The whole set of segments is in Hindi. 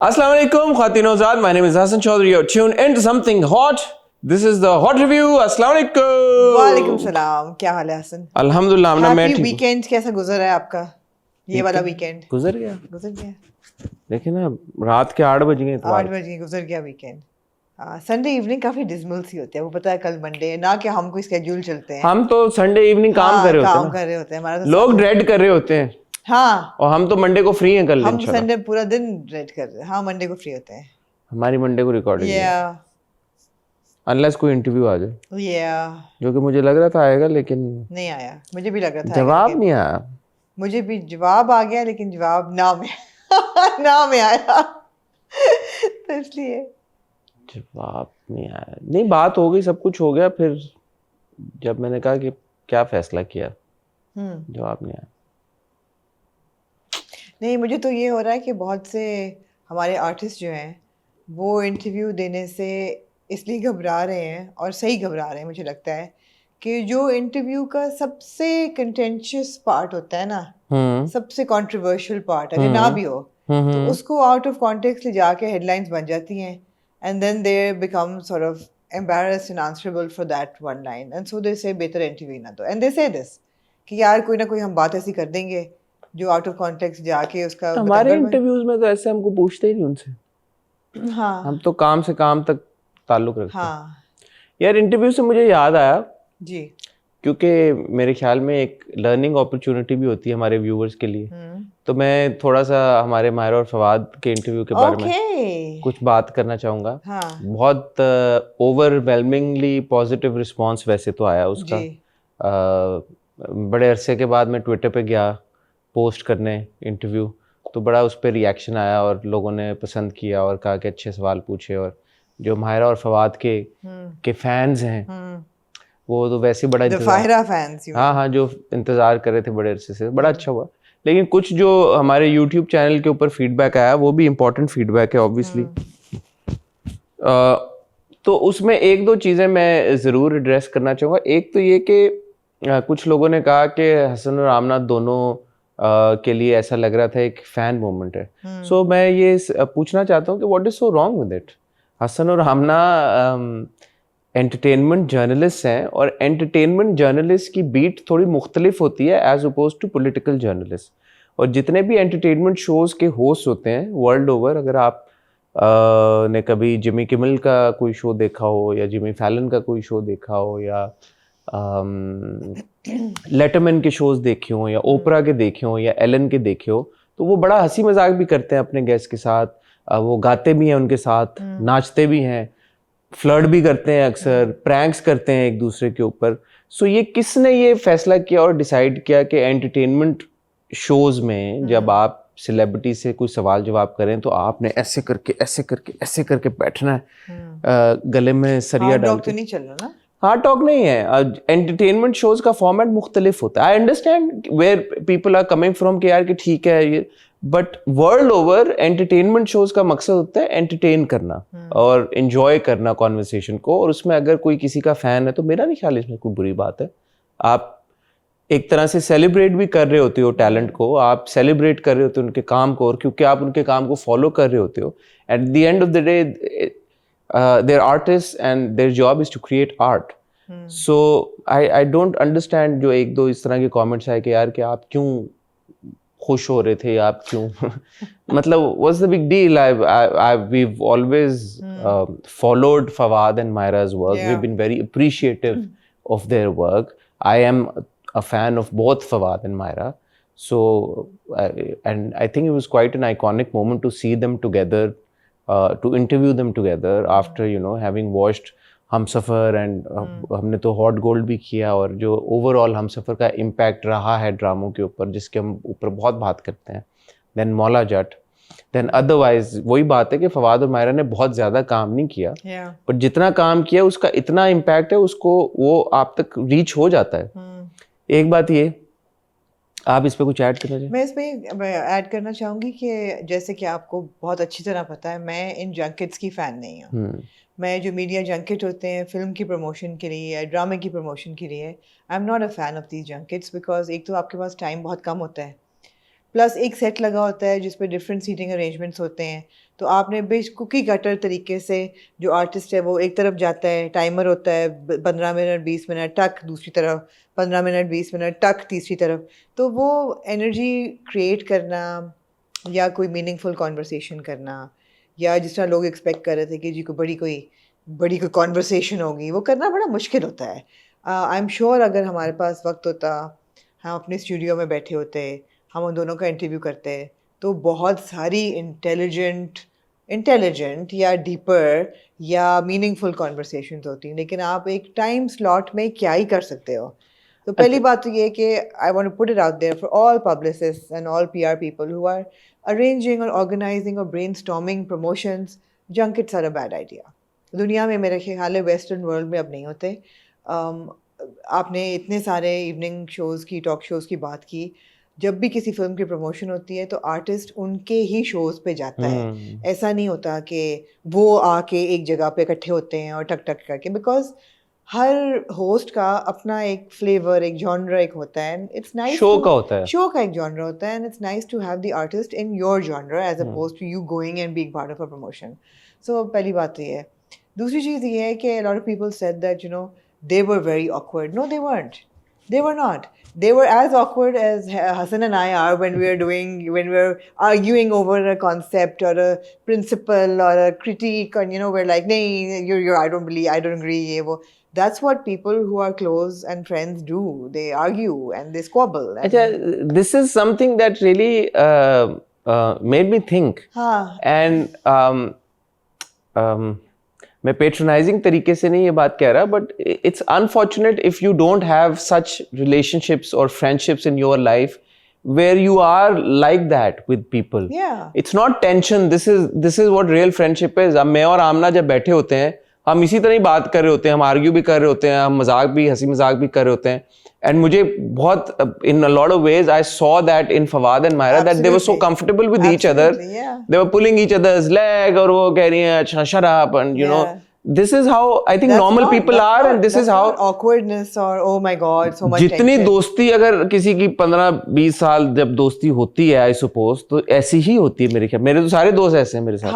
Assalamu alaikum, Khatin-o-Zad. My name is Hassan Chaudhary. You're tuned into something hot. This is the hot review. Assalamu alaikum. वालेकुम सलाम, क्या हाल है हसन? अल्हम्दुलिल्लाह मैं हैप्पी ठीक हूँ। वीकेंड कैसा गुजर है आपका? ये वाला वीकेंड गुजर गया। गुजर गया। देखिए ना, रात के 8 बज गए। 8 बजे गुजर गया वीकेंड। संडे इवनिंग काफी डिसमल सी होती है, वो पता है कल मंडे है ना, कि हम कोई स्केड्यूल चलते हैं। हम तो संडे इवनिंग काम कर रहे होते हैं। काम कर रहे होते हैं, हमारा तो लोग ड्रेड कर रहे होते हैं। हाँ, और हम तो मंडे को फ्री हैं कल हम इंशाल्लाह। संडे पूरा दिन ड्रेड कर रहे हैं। हाँ, मंडे को फ्री होते हैं। हमारी मंडे को रिकॉर्डिंग है। अनलेस कोई इंटरव्यू आ जाए। जो कि मुझे लग रहा था आएगा, लेकिन नहीं आया। मुझे भी लग रहा था जवाब नहीं आया। मुझे भी जवाब आ गया, लेकिन जवाब ना में ना में आया तो इसलिए जवाब नहीं आया। नहीं, बात हो गई, सब कुछ हो गया। फिर जब मैंने कहा कि क्या फैसला किया, जवाब नहीं आया। नहीं, मुझे तो ये हो रहा है कि बहुत से हमारे आर्टिस्ट जो हैं वो इंटरव्यू देने से इसलिए घबरा रहे हैं, और सही घबरा रहे हैं। मुझे लगता है कि जो इंटरव्यू का सबसे कंटेंशियस पार्ट होता है ना, सबसे कंट्रोवर्शियल पार्ट, अगर ना भी हो तो उसको आउट ऑफ कॉन्टेक्स्ट ले जाके हेडलाइंस बन जाती हैं, and then they become sort of embarrassed and answerable for that one line, and so they say बेहतर इंटरव्यू ना दो, and they say this कि यार कोई ना कोई हम बात ऐसी कर देंगे जो आउट ऑफ कॉन्टेक्स्ट जाके उसका हमारे इंटरव्यूज में तो ऐसे हमको पूछते ही नहीं उनसे। हाँ, हम तो काम से काम तक ताल्लुक रखते हैं। हाँ यार, इंटरव्यू से मुझे याद आया जी, क्योंकि मेरे ख्याल में एक लर्निंग अपॉर्चुनिटी भी होती है हमारे व्यूअर्स के लिए। तो मैं थोड़ा सा हमारे माहिरा और फवाद के इंटरव्यू के बारे में कुछ बात करना चाहूँगा। बहुत ओवरवेलमिंगली पॉजिटिव रिस्पांस वैसे तो आया उसका। बड़े अरसे के बाद मैं ट्विटर पे गया पोस्ट करने इंटरव्यू, तो बड़ा उस पर रिएक्शन आया और लोगों ने पसंद किया और कहा कि अच्छे सवाल पूछे। और जो माहिरा और फवाद के फैंस हैं वो तो वैसे बड़ा हाँ, जो इंतज़ार कर रहे थे बड़े अरसे से, बड़ा अच्छा हुआ। लेकिन कुछ जो हमारे यूट्यूब चैनल के ऊपर फीडबैक आया वो भी इम्पोर्टेंट फीडबैक है ऑब्वियसली। तो उसमें एक दो चीज़ें मैं ज़रूर एड्रेस करना चाहूँगा। एक तो ये कि कुछ लोगों ने कहा कि हसन और आमना दोनों के लिए ऐसा लग रहा था एक फ़ैन मोमेंट है। सो मैं ये पूछना चाहता हूँ कि what is so wrong with it. Hasan और आमना एंटरटेनमेंट जर्नलिस्ट हैं, और एंटरटेनमेंट जर्नलिस्ट की बीट थोड़ी मुख्तलिफ होती है as oppose to political journalist. और जितने भी एंटरटेनमेंट शोज़ के होस्ट होते हैं वर्ल्ड ओवर, अगर आप ने कभी जिमी किमल का कोई शो देखा हो, या जिमी फैलन का कोई शो देखा हो, या लेटरमैन के शोज़ देखे हो, या ओपरा के देखे हो, या एलन के देखे हो, तो वो बड़ा हंसी मजाक भी करते हैं अपने गेस्ट के साथ। वो गाते भी हैं उनके साथ, नाचते भी हैं, फ्लर्ट भी करते हैं, अक्सर प्रैंक्स करते हैं एक दूसरे के ऊपर। सो ये किसने ये फैसला किया और डिसाइड किया कि एंटरटेनमेंट शोज में जब आप सेलिब्रिटी से कोई सवाल जवाब करें तो आपने ऐसे करके ऐसे करके ऐसे करके बैठना है, गले में सरिया डाल के। नहीं चलना ना, हार्ड टॉक नहीं है। एंटरटेनमेंट शोज का फॉर्मेट मुख्तलिफ होता है। I understand where people are coming from कि यार कि ठीक है ये, but world over entertainment shows का मकसद होता है एंटरटेन करना और एंजॉय करना कॉन्वर्सेशन को। और उसमें अगर कोई किसी का फैन है तो मेरा नहीं ख्याल इसमें कोई बुरी बात है। आप एक तरह से सेलिब्रेट भी कर रहे होते हो टैलेंट को, आप सेलिब्रेट कर रहे होते हो उनके काम को, और क्योंकि आप उनके काम को फॉलो कर रहे होते हो, at the end of the day they're artists and their job is to create art. So I don't understand जो एक दो इस तरह के कमेंट्स आए कि यार कि आप क्यों खुश हो रहे थे, आप क्यों मतलब what's the big deal? We've always followed Fawad and Myra's work. We've been very appreciative of their work. I am a fan of both Fawad and Myra. So and I think it was quite an iconic moment to see them together, to interview them together after having watched Humsafar and हमने तो हॉट गोल्ड भी किया, और जो ओवरऑल हमसफ़र का इम्पैक्ट रहा है ड्रामों के ऊपर जिसके हम ऊपर बहुत बात करते हैं, then Maula Jatt, then otherwise वही बात है कि फवाद और मायरा ने बहुत ज़्यादा काम नहीं किया, पर जितना काम किया उसका इतना इम्पैक्ट है, उसको वो आप तक रीच हो जाता है। एक बात ये, आप इस पे कुछ ऐड करना चाहिए? मैं इसमें ऐड करना चाहूँगी कि जैसे कि आपको बहुत अच्छी तरह पता है, मैं इन जंकेट्स की फ़ैन नहीं हूँ। मैं जो मीडिया जंकेट होते हैं फिल्म की प्रमोशन के लिए या ड्रामे की प्रमोशन के लिए, I am not a fan of these junkets, because एक तो आपके पास टाइम बहुत कम होता है, प्लस एक सेट लगा होता है जिस पे डिफरेंट सीटिंग अरेंजमेंट्स होते हैं, तो आपने बेश कुकी कटर तरीके से जो आर्टिस्ट है वो एक तरफ जाता है, टाइमर होता है 15 मिनट 20 मिनट टक, दूसरी तरफ 15 मिनट 20 मिनट टक, तीसरी तरफ, तो वो एनर्जी क्रिएट करना या कोई मीनिंगफुल कॉन्वर्सेशन करना, या जिस तरह लोग एक्सपेक्ट कर रहे थे कि जी बड़ी कोई कॉन्वर्सेशन होगी, वो करना बड़ा मुश्किल होता है। आई एम श्योर अगर हमारे पास वक्त होता, हम अपने स्टूडियो में बैठे होते, हम उन दोनों का इंटरव्यू करते, तो बहुत सारी इंटेलिजेंट या डीपर या मीनिंगफुल कॉन्वर्सेशंस होती, लेकिन आप एक टाइम स्लॉट में क्या ही कर सकते हो। तो पहली बात तो ये है कि I want to put it out there for all publicists and all PR people who are arranging or organizing or brainstorming promotions, junkets are a bad idea. दुनिया में मेरे ख्याल है वेस्टर्न वर्ल्ड में अब नहीं होते। आपने इतने सारे इवनिंग शोज़ की, टॉक शोज़ की बात की, जब भी किसी फिल्म की प्रमोशन होती है तो आर्टिस्ट उनके ही शोज़ पे जाता है। ऐसा नहीं होता कि वो आके एक जगह पे इकट्ठे होते हैं और टक टक करके, बिकॉज हर होस्ट का अपना एक फ्लेवर, एक जॉनरा एक होता है। इट्स नाइस, शो का होता है, शो का एक जॉनरा होता है, and it's nice to have the artist in your genre as oppose to you going and being part of a promotion. So पहली बात तो ये है। दूसरी चीज़ ये है कि a lot of people said that they were very awkward. No, they weren't. They were not. They were as awkward as Hassan and I are when we're arguing over a concept or a principle or a critique, and we're like, "Nee, I don't agree." Ye wo. That's what people who are close and friends do. They argue and they squabble. this is something that really made me think. And मैं पेट्रोनाइजिंग तरीके से नहीं ये बात कह रहा, but it's unfortunate if you don't have such relationships और friendships in your life where you are like that with people. It's not tension. This is what real friendship is. अब मैं और आमना जब बैठे होते हैं, हम इसी तरह ही बात कर रहे होते हैं, हम आर्ग्यू भी कर रहे होते हैं, हम मजाक भी, हंसी मजाक भी कर रहे होते हैं. And मुझे बहुत, in a lot of ways, I saw that in Fawad and Myra, that they were so comfortable with each other. They were pulling each other's leg, और वो कह रही हैं, अच्छा, shut up, and this is how I think normal people are, and this is how awkwardness or oh my god, so much जितनी दोस्ती अगर किसी की 15-20 साल जब दोस्ती होती है, I suppose, तो ऐसी ही होती है मेरे ख्याल. मेरे तो सारे दोस्त ऐसे हैं मेरे साथ.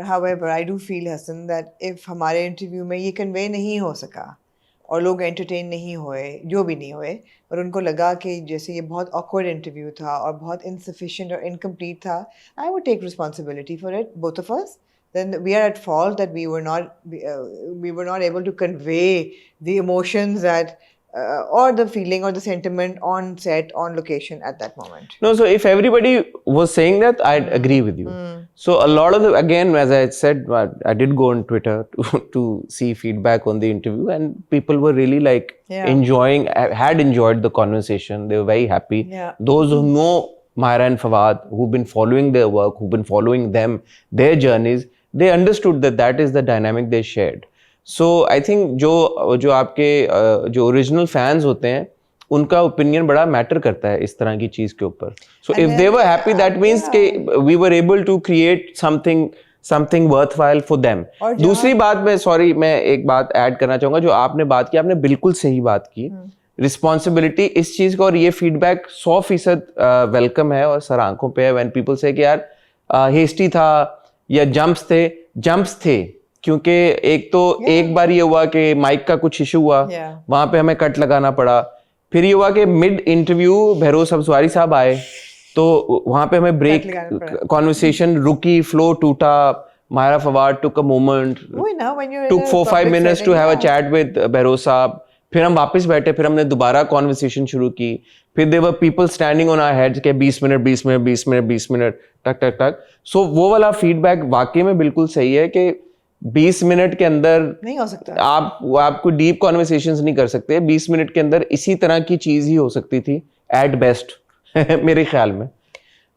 However, I do feel, Hassan, that if हमारे इंटरव्यू में ये कन्वे नहीं हो सका और लोग एंटरटेन नहीं हुए, जो भी नहीं हुए, और उनको लगा कि जैसे ये बहुत ऑकवर्ड इंटरव्यू था और बहुत इनसफिशिएंट और इनकम्प्लीट था, I would take responsibility for it, both of us. Then we are at fault that we were not able to convey the emotions that or the feeling or the sentiment on set, on location at that moment. No, so if everybody was saying that, I'd agree with you. So a lot of again, as I said, I did go on Twitter to see feedback on the interview, and people were really like had enjoyed the conversation. They were very happy. Those who know Myra and Fawad, who've been following their work, who've been following them, their journeys, they understood that is the dynamic they shared. So I think जो आपके जो ओरिजिनल फैंस होते हैं, उनका ओपिनियन बड़ा मैटर करता है इस तरह की चीज के ऊपर. So if they were happy, that means कि we were able to create something worthwhile for them. दूसरी बात मैं एक बात ऐड करना चाहूंगा. जो आपने बात की, आपने बिल्कुल सही बात की. रिस्पॉन्सिबिलिटी इस चीज का, और ये फीडबैक 100% वेलकम है और सर आंखों पे है. व्हेन पीपल से कि यार हेस्टी था या जंप्स थे, क्योंकि एक बार ये हुआ कि माइक का कुछ इशू हुआ, वहां पे हमें कट लगाना पड़ा. फिर ये हुआ कि मिड इंटरव्यू बहरोज अफजवारी साहब आए, तो वहां पे हमें ब्रेक, कॉन्वर्सेशन रुकी, फ्लो टूटा. Myra Fawad took a moment, took 4-5 minutes to have a chat with Behroz साहब. फिर हम वापस बैठे, फिर हमने दोबारा कॉन्वर्सेशन शुरू की. फिर there were people standing on our heads के 20 मिनट टक टक टक. सो वो वाला फीडबैक वाकई में बिल्कुल सही है कि 20 मिनट के अंदर नहीं हो सकता. आपको डीप कॉन्वर्सेशंस नहीं कर सकते. 20 मिनट के अंदर इसी तरह की चीज ही हो सकती थी एट बेस्ट मेरे ख्याल में.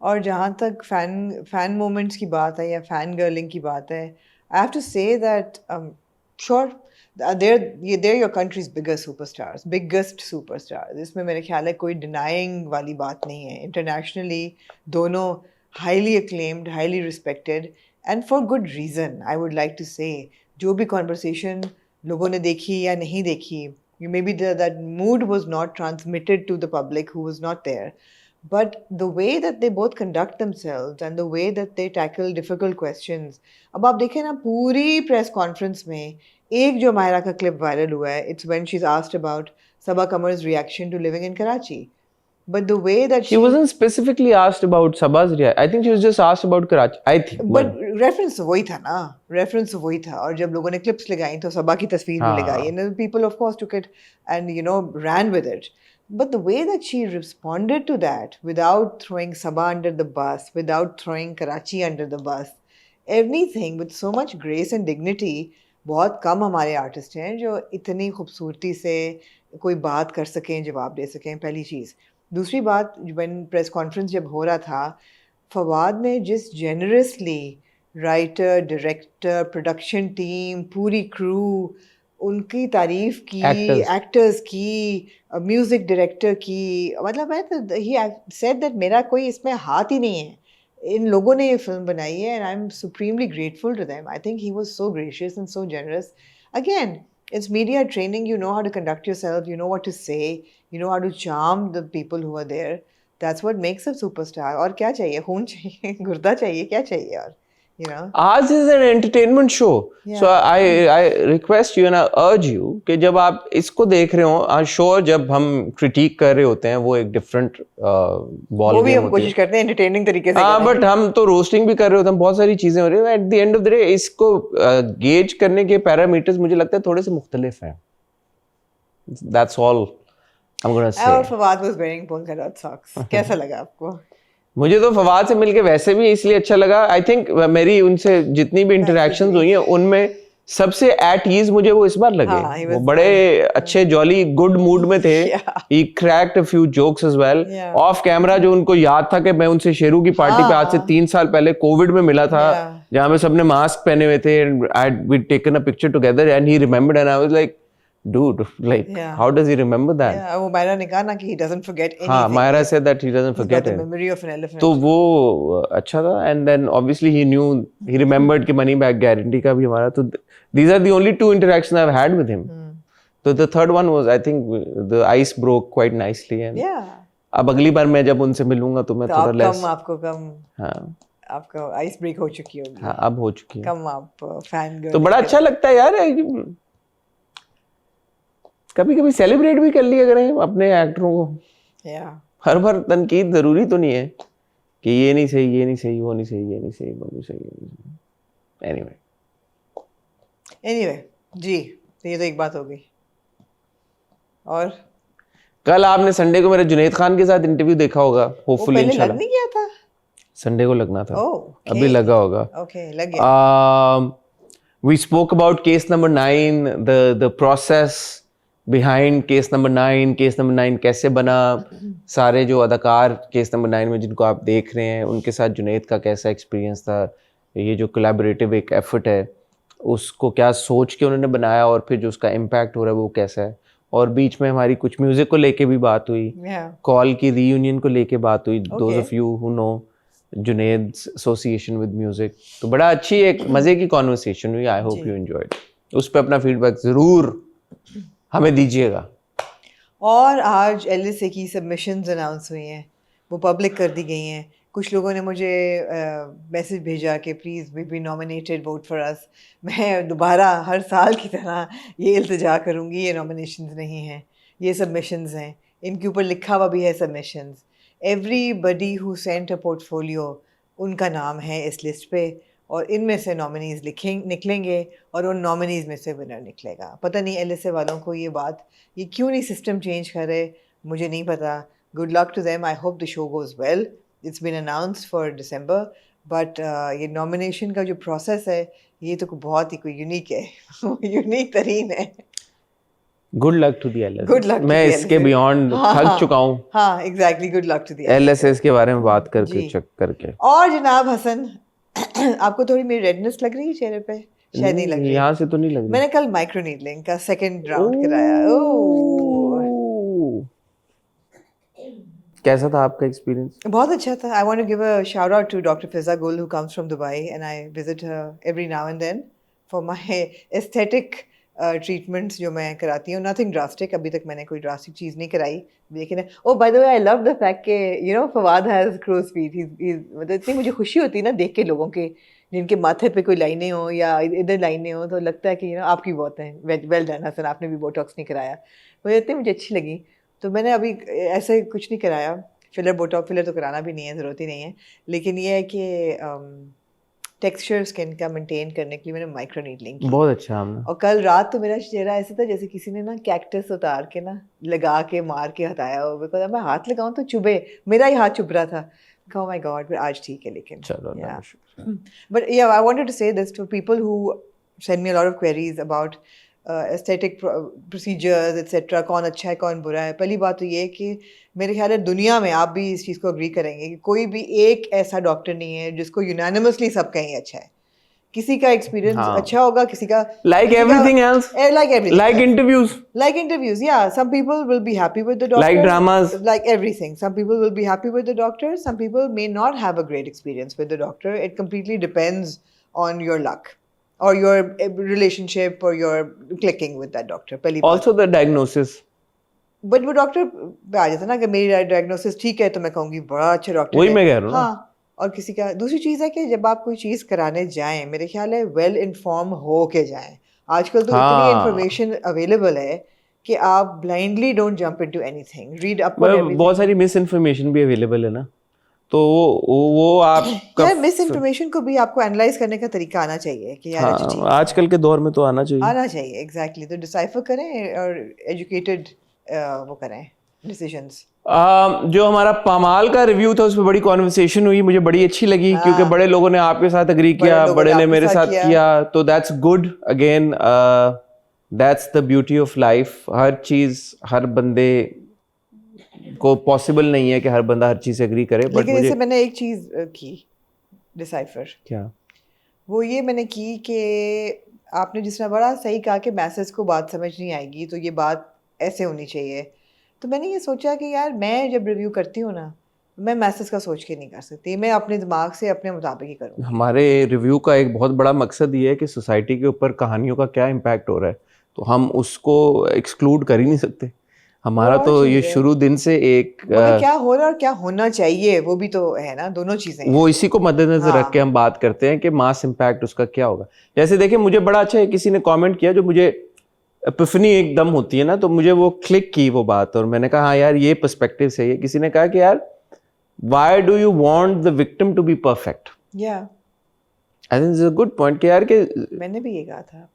और जहाँ तक फैन मोमेंट्स की बात है या फैन गर्लिंग की बात है, I have to say that sure they're your country's biggest superstars. इसमें मेरे ख्याल है कोई denying वाली बात नहीं है. Internationally दोनों highly acclaimed, highly respected, and for good reason, I would like to say. जो भी conversation लोगों ने देखी या नहीं देखी, maybe that mood was not transmitted to the public who was not there, but the way that they both conduct themselves and the way that they tackle difficult questions. अब आप देखें ना पूरी प्रेस कॉन्फ्रेंस में एक जो मायरा का क्लिप वायरल हुआ है, it's when she's asked about Sabah Kamar's reaction to living in Karachi. But the way that She wasn't specifically asked about Sabah's reaction. I think she was just asked about Karachi. I think. But reference तो वही था ना, reference तो वही था. और जब लोगों ने clips लगाई तो सबा की तस्वीर भी लगाई, and then people of course took it and ran with it. But the way that she responded to that, without throwing Sabah under the bus, without throwing Karachi under the bus, everything with so much grace and dignity, बहुत कम हमारे आर्टिस्ट हैं जो इतनी खूबसूरती से कोई बात कर सकें, जवाब दे सकें. पहली चीज़. दूसरी बात, when प्रेस कॉन्फ्रेंस जब हो रहा था, फवाद ने जिस generously writer, director, production team, पूरी क्रू, उनकी तारीफ की, एक्टर्स की, म्यूजिक डायरेक्टर की, मतलब है ही सेड दैट मेरा कोई इसमें हाथ ही नहीं है, इन लोगों ने ये फिल्म बनाई है, and I am supremely grateful to them. I think he was so gracious and so generous. Again, it's media training. You know how to conduct yourself, you know what to say, you know how to charm the people who are there. That's what makes a superstar. और क्या चाहिए? खून चाहिए, गुर्दा चाहिए, क्या चाहिए? और Ours is an entertainment show. Yeah. So I request you and I urge you कि जब आप इसको देख रहे हो, I'm sure जब हम critique कर रहे होते हैं वो एक different ball वो भी game हम कोशिश करते हैं entertaining तरीके से. हाँ, but हम तो roasting भी कर रहे होते हैं, बहुत सारी चीजें हो रही हैं. At the end of the day इसको gauge करने के parameters मुझे लगता है थोड़े से मुख्तलिफ हैं. That's all I'm gonna say. और Fawad was wearing polka dot socks. कैसा लगा आपको? मुझे तो फवाद से मिलके वैसे भी इसलिए अच्छा लगा. आई थिंक मेरी उनसे जितनी भी इंटरेक्शंस हुई हैं उनमें सबसे एट ईज मुझे वो इस बार लगे. वो बड़े अच्छे जॉली गुड मूड में थे. He cracked a few jokes as well. Off camera जो उनको याद था कि मैं उनसे शेरू की पार्टी पे आज से 3 साल पहले कोविड में मिला था, जहाँ पे सबने मास्क पहने हुए थे, and we taken a picture together and he remembered and I was like, dude, like how does he remember that? Yeah, वो मायरा ने कहा ना कि he doesn't forget anything. हाँ, Myra said that he doesn't forget it. He's got the memory of an elephant. तो वो अच्छा था. And then obviously he knew, he remembered कि money back guarantee का भी हमारा. तो these are the only 2 interactions I've had with him. So the third one was, I think the ice broke quite nicely. And yeah. अब अगली बार मैं जब उनसे मिलूंगा तो मैं थोड़ा less. आपको कम. हाँ. आपका आइस ब्रेक हो चुकी होगी. हाँ, अब हो चुकी है. कम आप फैन गर्ल. तो बड़ा अच्छा लगता है यार. कभी कभी सेलिब्रेट भी कर लिया करें अपने एक्टरों को. हर बार तनकीद जरूरी तो नहीं है कि ये नहीं सही, ये नहीं सही, वो नहीं सही, ये नहीं सही, वो नहीं सही. एनीवे जी, तो ये तो एक बात हो गई. और कल आपने संडे को मेरे जुनैद खान के साथ इंटरव्यू देखा होगा. होपफुली इंशाल्लाह. लग नहीं गया था. संडे को लगना था. okay. अभी लगा होगा. ओके, लग गया. We spoke about case number 9, the process behind case number 9. Case number 9 कैसे बना, सारे जो अदाकार केस नंबर 9 में जिनको आप देख रहे हैं उनके साथ जुनैद का कैसा एक्सपीरियंस था, ये जो कोलैबोरेटिव एक एफर्ट है उसको क्या सोच के उन्होंने बनाया और फिर जो उसका इम्पैक्ट हो रहा है वो कैसा है. और बीच में हमारी कुछ म्यूजिक को लेके भी बात हुई, कॉल की रीयूनियन को लेके बात हुई. Those of you who know Junaid's association with music. तो बड़ा अच्छी एक मजे की कॉन्वर्सेशन हुई. I hope you enjoyed. उस पर अपना फीडबैक जरूर हमें दीजिएगा. और आज एलएसए की सबमिशंस अनाउंस हुई हैं, वो पब्लिक कर दी गई हैं. कुछ लोगों ने मुझे मैसेज भेजा कि please we be nominated, vote for us. मैं दोबारा हर साल की तरह ये इल्तिजा करूँगी, ये नॉमिनेशंस नहीं हैं, ये सबमिशंस हैं. इनके ऊपर लिखा हुआ भी है submissions. Everybody who sent a portfolio, उनका नाम है इस लिस्ट पे, और इनमें से नॉमिनीज़ निकलेंगे और उन नॉमिनीज़ में से विनर निकलेगा. पता नहीं एलएसए वालों को ये क्यों नहीं सिस्टम चेंज करे, मुझे नहीं पता. Good luck to them. I hope the show goes well. It's been announced for December, but ये नॉमिनेशन का जो प्रोसेस है ये तो बहुत ही कोई यूनिक है. यूनिक तरीन है. Good luck to the LSA. Good luck. मैं इसके बियॉन्ड थक चुका हूँ. हाँ, exactly. Good luck to the LSA के बारे में बात करके चेक करके. और जनाब हसन, आपको थोड़ी मेरी रेडनेस लग रही है चेहरे पे? शायद नहीं लग रही. यहाँ से तो नहीं लग रही. मैंने कल माइक्रोनीडलिंग का सेकंड राउंड कराया. कैसा था आपका एक्सपीरियंस? बहुत अच्छा था. I want to give a shout out to doctor Fiza Gul who comes from Dubai, and I visit her every now and then for my aesthetic treatments जो मैं कराती हूँ, नथिंग ड्रास्टिक, अभी तक मैंने कोई ड्रास्टिक चीज़ नहीं कराई, लेकिन oh by the way I love the fact के you know Fawad has crow's feet, मतलब इतनी मुझे खुशी होती है ना देख के लोगों के जिनके माथे पे कोई लाइनें हो या इधर लाइनें हो, तो लगता है कि यू नो आपकी बहुत है, वेल डन हसन, आपने भी बोटॉक्स नहीं कराया, मुझे इतनी मुझे अच्छी लगी। तो मैंने अभी ऐसे कुछ नहीं कराया, फिलर तो कराना भी नहीं है, ज़रूरत ही नहीं है, लेकिन ये है कि टेक्सचर स्किन का मेंटेन करने के लिए मैंने माइक्रो नीडलिंग की। बहुत अच्छा हमने। और कल रात तो मेरा चेहरा ऐसा था जैसे किसी ने ना कैक्टस उतार के ना लगा के मार के हटाया हो, बिकॉज मैं हाथ लगाऊं तो चुभे, मेरा ही हाथ चुभ रहा था। Oh my God, but आज ठीक है लेकिन। चलो Yeah. ना, शुक्र। But yeah, I wanted to say this to people who send me a lot of queries about aesthetic procedures, etc. कौन अच्छा है कौन बुरा है। पहली बात तो ये है कि मेरे ख्याल है दुनिया में, आप भी इस चीज़ को अग्री करेंगे कि कोई भी एक ऐसा डॉक्टर नहीं है जिसको यूनानिमसली सब कहें अच्छा है। किसी का एक्सपीरियंस हाँ। अच्छा होगा, किसी का Like किसी का- everything else, like everything like else. interviews, Like interviews, yeah. Some people will be happy with the doctor. like dramas. Like everything. Some people will be happy with the doctor. Some people may not have a great experience with the doctor. It completely depends on your luck or your relationship or your clicking with that doctor. पहली बात। Also the diagnosis. But वो डॉक्टर पे आ जाता है ना कि मेरी डायग्नोसिस ठीक है तो मैं कहूँगी बड़ा अच्छा डॉक्टर वही है। मैं कह रहा हूँ ना। हाँ, और किसी का दूसरी चीज़ है कि जब आप कोई चीज़ कराने जाएं, मेरे ख्याल है वेल इन्फॉर्म हो के जाएं। आजकल तो इतनी हाँ। इंफॉर्मेशन अवेलेबल है कि आप blindly don't jump into anything, read up on मतलब एवरीथिंग। बहुत सारी मिस इन्फॉर्मेशन भी अवेलेबल है ना, तो वो आप यार मिस इन्फॉर्मेशन को भी आपको एनालाइज करने का तरीका आना चाहिए कि यार अच्छा हाँ, ठीक आजकल के दौर में तो आना चाहिए। आना चाहिए, एग्जैक्टली। तो डिसाइफर करें और एजुकेटेड वो करें डिसीजंस। जो हमारा पामाल का रिव्यू था उस पर बड़ी कॉन्वर्सेशन हुई, मुझे बड़ी अच्छी लगी हाँ। क्योंकि बड़े लोगों ने आपके साथ एग्री बड़े किया, लोगों बड़े ने ने आपके मेरे साथ साथ किया। किया, तो that's good. Again that's the beauty of life. हर चीज हर बंदे को पॉसिबल नहीं है कि हर बंदा हर चीज से एग्री करे, बट लेकिन मुझे जैसे मैंने एक चीज़ की डिसाइफर, क्या वो ये मैंने की कि आपने जिस तरह बड़ा सही कहा कि मैसेज को बात समझ नहीं आएगी तो ये बात ऐसे होनी चाहिए। तो मैंने ये सोचा कि यार मैं जब रिव्यू करती हूँ ना, मैं मैसेज का सोच के नहीं कर सकती, मैं अपने दिमाग से अपने मुताबिक ही करूँगी। हमारे रिव्यू का एक बहुत बड़ा मकसद ये है कि सोसाइटी के ऊपर कहानियों का क्या इम्पैक्ट हो रहा है, तो हम उसको एक्सक्लूड कर ही नहीं सकते। हमारा और तो ये चीज़ है। शुरू दिन से एक मतलब क्या हो रहा है और क्या होना चाहिए वो भी तो है ना, दोनों चीज़ें हैं। वो इसी को मद्देनजर हाँ। रख के हम बात करते हैं कि मास इम्पैक्ट उसका क्या होगा। जैसे देखिए, मुझे बड़ा अच्छा है, किसी ने कमेंट किया जो मुझे एपिफनी एकदम होती है ना, तो मुझे वो क्लिक की वो बात, और मैंने कहा हाँ यार ये पर्सपेक्टिव सही है। किसी ने कहा कि यार why do you want the victim to be perfect. या I think it's a good point कि यार कि मैंने भी ये कहा था।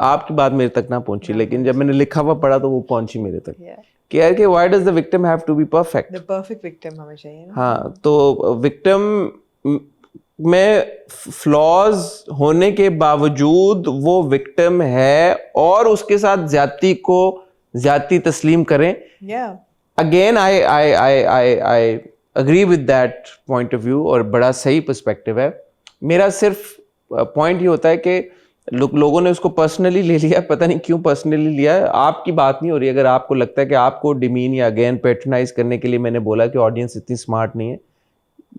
आपकी बात मेरे तक ना पहुंची, लेकिन जब मैंने लिखा हुआ पढ़ा तो वो पहुंची मेरे तक या कि यार कि why does the victim have to be perfect. The perfect victim हमें चाहिए ना। हाँ, तो विक्टिम में फ्लॉज होने के बावजूद वो विक्टिम है और उसके साथ ज्यादती को ज्यादती तस्लीम करें। या again I agree with that point of view, और बड़ा सही पर्सपेक्टिव है। मेरा सिर्फ पॉइंट ये होता है कि लोगों ने उसको पर्सनली ले लिया, पता नहीं क्यों पर्सनली लिया है। आपकी बात नहीं हो रही। अगर आपको लगता है कि आपको डिमीन या अगेन पैट्रनाइज करने के लिए मैंने बोला कि ऑडियंस इतनी स्मार्ट नहीं है,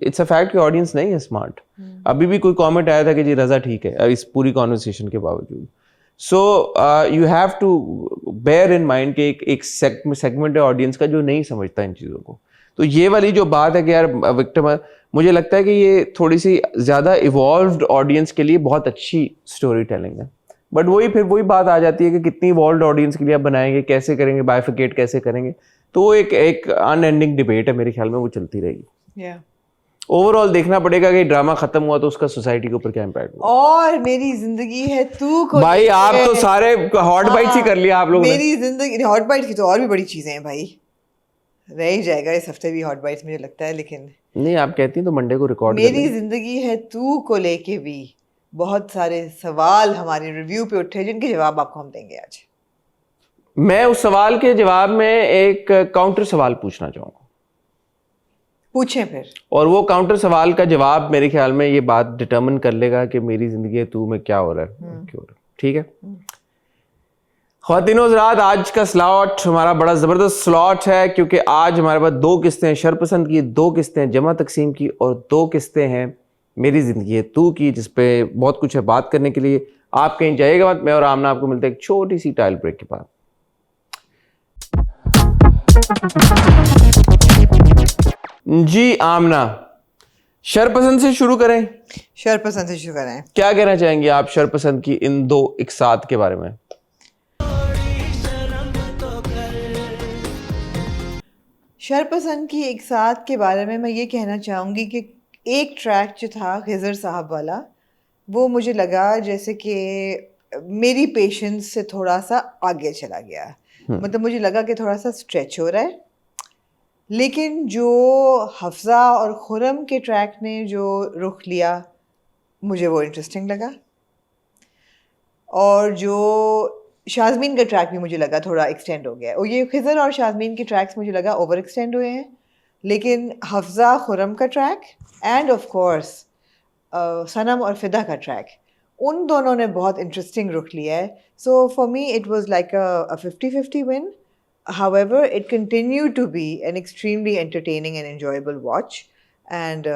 इट्स अ फैक्ट कि ऑडियंस नहीं है स्मार्ट। अभी भी कोई कमेंट आया था कि जी रजा ठीक है इस पूरी कॉन्वर्सेशन के बावजूद। So you have to bear in mind कि एक सेगमेंट है ऑडियंस का जो नहीं समझता इन चीज़ों को। तो ये वाली जो बात है कि यार विक्टिम, मुझे लगता है कि ये थोड़ी सी ज़्यादा इवॉल्व्ड ऑडियंस के लिए बहुत अच्छी स्टोरी टेलिंग है। बट वही बात आ जाती है कि कितनी इवॉल्व्ड ऑडियंस के लिए आप बनाएंगे, कैसे करेंगे, बाइफिकेट कैसे करेंगे, तो वो एक अनएंडिंग डिबेट है मेरे ख्याल में, वो चलती रहेगी। या ओवरऑल देखना पड़ेगा कि ड्रामा खत्म हुआ तो उसका सोसाइटी के ऊपर क्या इम्पैक्ट हुआ। और मेरी जिंदगी है तू को भाई आप तो लेके। सारे हॉट बाइट्स ही कर लिया आप लोगों ने। मेरी जिंदगी हॉट बाइट्स की तो और भी बड़ी चीजें हैं भाई, रह ही जाएगा इस हफ्ते भी हॉट बाइट्स मुझे लगता है। लेकिन नहीं, आप कहती हैं तो मंडे को रिकॉर्ड कर मेरी लेंगे। जिंदगी है तू को लेके भी बहुत सारे सवाल हमारे रिव्यू पे उठे जिनके जवाब आपको हम देंगे आज। मैं उस सवाल के जवाब में एक काउंटर सवाल पूछना चाहूंगा, पूछें फिर। और वो काउंटर सवाल का जवाब मेरे ख्याल में ये बात डिटर्मिन कर लेगा कि मेरी जिंदगी है तू में क्या हो रहा है, क्यों हो रहा है। ठीक है ख्वातीनो हज़रात, आज का स्लॉट हमारा बड़ा ज़बरदस्त स्लॉट है क्योंकि आज हमारे पास 2 किस्तें हैं शरपसंद की, 2 किस्तें हैं जमा तकसीम की, और 2 किस्तें हैं मेरी ज़िंदगी है तू की, जिस पे बहुत कुछ है बात करने के लिए। आप कहीं जाइएगा मत, मैं और आमना आपको मिलते हैं एक छोटी सी टाइल ब्रेक के बाद। जी आमना, शरपसंद से शुरू करें? शरपसंद से शुरू करें। क्या कहना चाहेंगे आप शरपसंद की इन दो इकसात के बारे में? शरपसंद की इकसात के बारे में मैं ये कहना चाहूँगी कि एक ट्रैक जो था खिज़र साहब वाला, वो मुझे लगा जैसे कि मेरी पेशेंस से थोड़ा सा आगे चला गया। मतलब मुझे लगा कि थोड़ा सा स्ट्रेच हो रहा है। लेकिन जो हफ्ज़ा और खुरम के ट्रैक ने जो रुख लिया, मुझे वो इंटरेस्टिंग लगा। और जो शाज़मीन का ट्रैक भी मुझे लगा थोड़ा एक्सटेंड हो गया। और ये खिज़र और शाज़मीन के ट्रैक्स मुझे लगा ओवर एक्सटेंड हुए हैं। लेकिन हफ्ज़ा खुरम का ट्रैक एंड ऑफ कोर्स सनम और फ़िदा का ट्रैक, उन दोनों ने बहुत इंटरेस्टिंग रुख लिया है। So for me it was like a 50-50 win. However, it continued to be an extremely entertaining and enjoyable watch, and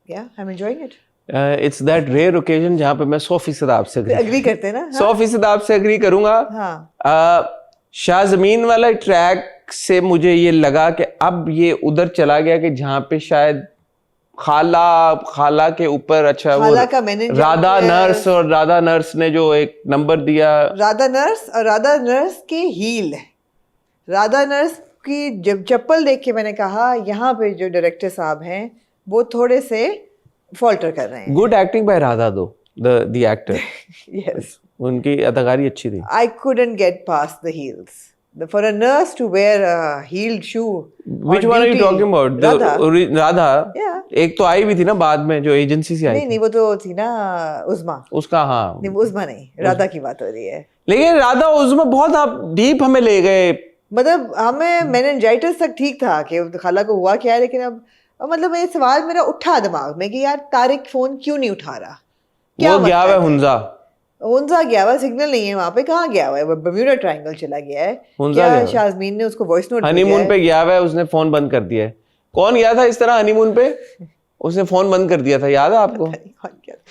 yeah, I'm enjoying it. It's that rare occasion जहाँ पे मैं 100% आपसे agree करते हैं ना? 100% आपसे agree करूँगा। हाँ। शाज़मीन वाला ट्रैक से मुझे ये लगा कि अब ये उधर चला गया कि जहाँ पे शायद खाला के ऊपर, अच्छा खाला का राधा नर्स, और राधा नर्स ने जो एक नंबर दिया, राधा नर्स और राधा नर्स के हील, राधा नर्स की जब चप्पल देख के मैंने कहा यहाँ पे जो डायरेक्टर साहब हैं वो थोड़े से फॉल्टर कर रहे हैं। गुड एक्टिंग बाय राधा दो, द एक्टर। यस, उनकी अदाकारी अच्छी थी। आई couldn't get past the heels. For a nurse to wear a heeled shoe. Which one are you talking about? Radha? Yeah. एक तो आई भी थी ना बाद में, जो एजेंसी से आई नहीं, वो तो थी ना उज़मा। उसका, हाँ। नहीं, उज़मा नहीं, राधा की बात हो रही है। लेकिन राधा उज़मा बहुत आप डीप हमें ले गए। मतलब हमें मेनिंजाइटिस तक ठीक था कि खाला को हुआ क्या है, लेकिन अब मतलब ये सवाल मेरा उठा दिमाग में कि यार तारिक फोन क्यों नहीं उठा रहा? क्या वो गया हुआ है हुंजा गया हुआ, सिग्नल नहीं है वहाँ पे, कहाँ गया हुआ है? बर्म्यूडा ट्रायंगल चला गया है क्या? शाज़मीन ने उसको वॉइस नोट, हनीमून पे गया हुआ है, उसने फोन बंद कर दिया है। कौन गया था इस तरह हनीमून पे? उसने फोन बंद कर दिया था, याद है आपको?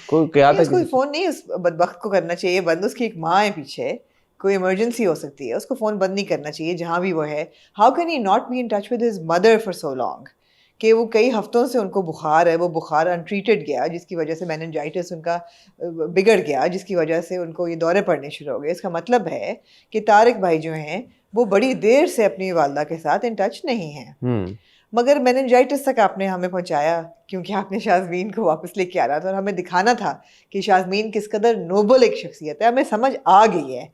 कोई गया था? कोई फोन नहीं, उस बदबख्त को करना चाहिए बंद। उसकी एक माँ है पीछे, कोई इमरजेंसी हो सकती है, उसको फ़ोन बंद नहीं करना चाहिए जहाँ भी वो है। How can he not be in touch with his mother for so long? कि वो कई हफ्तों से उनको बुखार है, वो बुखार अनट्रीटेड गया, जिसकी वजह से मेनिंजाइटिस उनका बिगड़ गया, जिसकी वजह से उनको ये दौरे पड़ने शुरू हो गए। इसका मतलब है कि तारिक भाई जो हैं वो बड़ी देर से अपनी वालदा के साथ इन टच नहीं हैं। मगर मेनिंजाइटिस तक आपने हमें पहुंचाया क्योंकि आपने शाज़मीन को वापस लेके आना था और हमें दिखाना था कि शाज़मीन किस कदर नोबल एक शख्सियत है। हमें समझ आ गई है।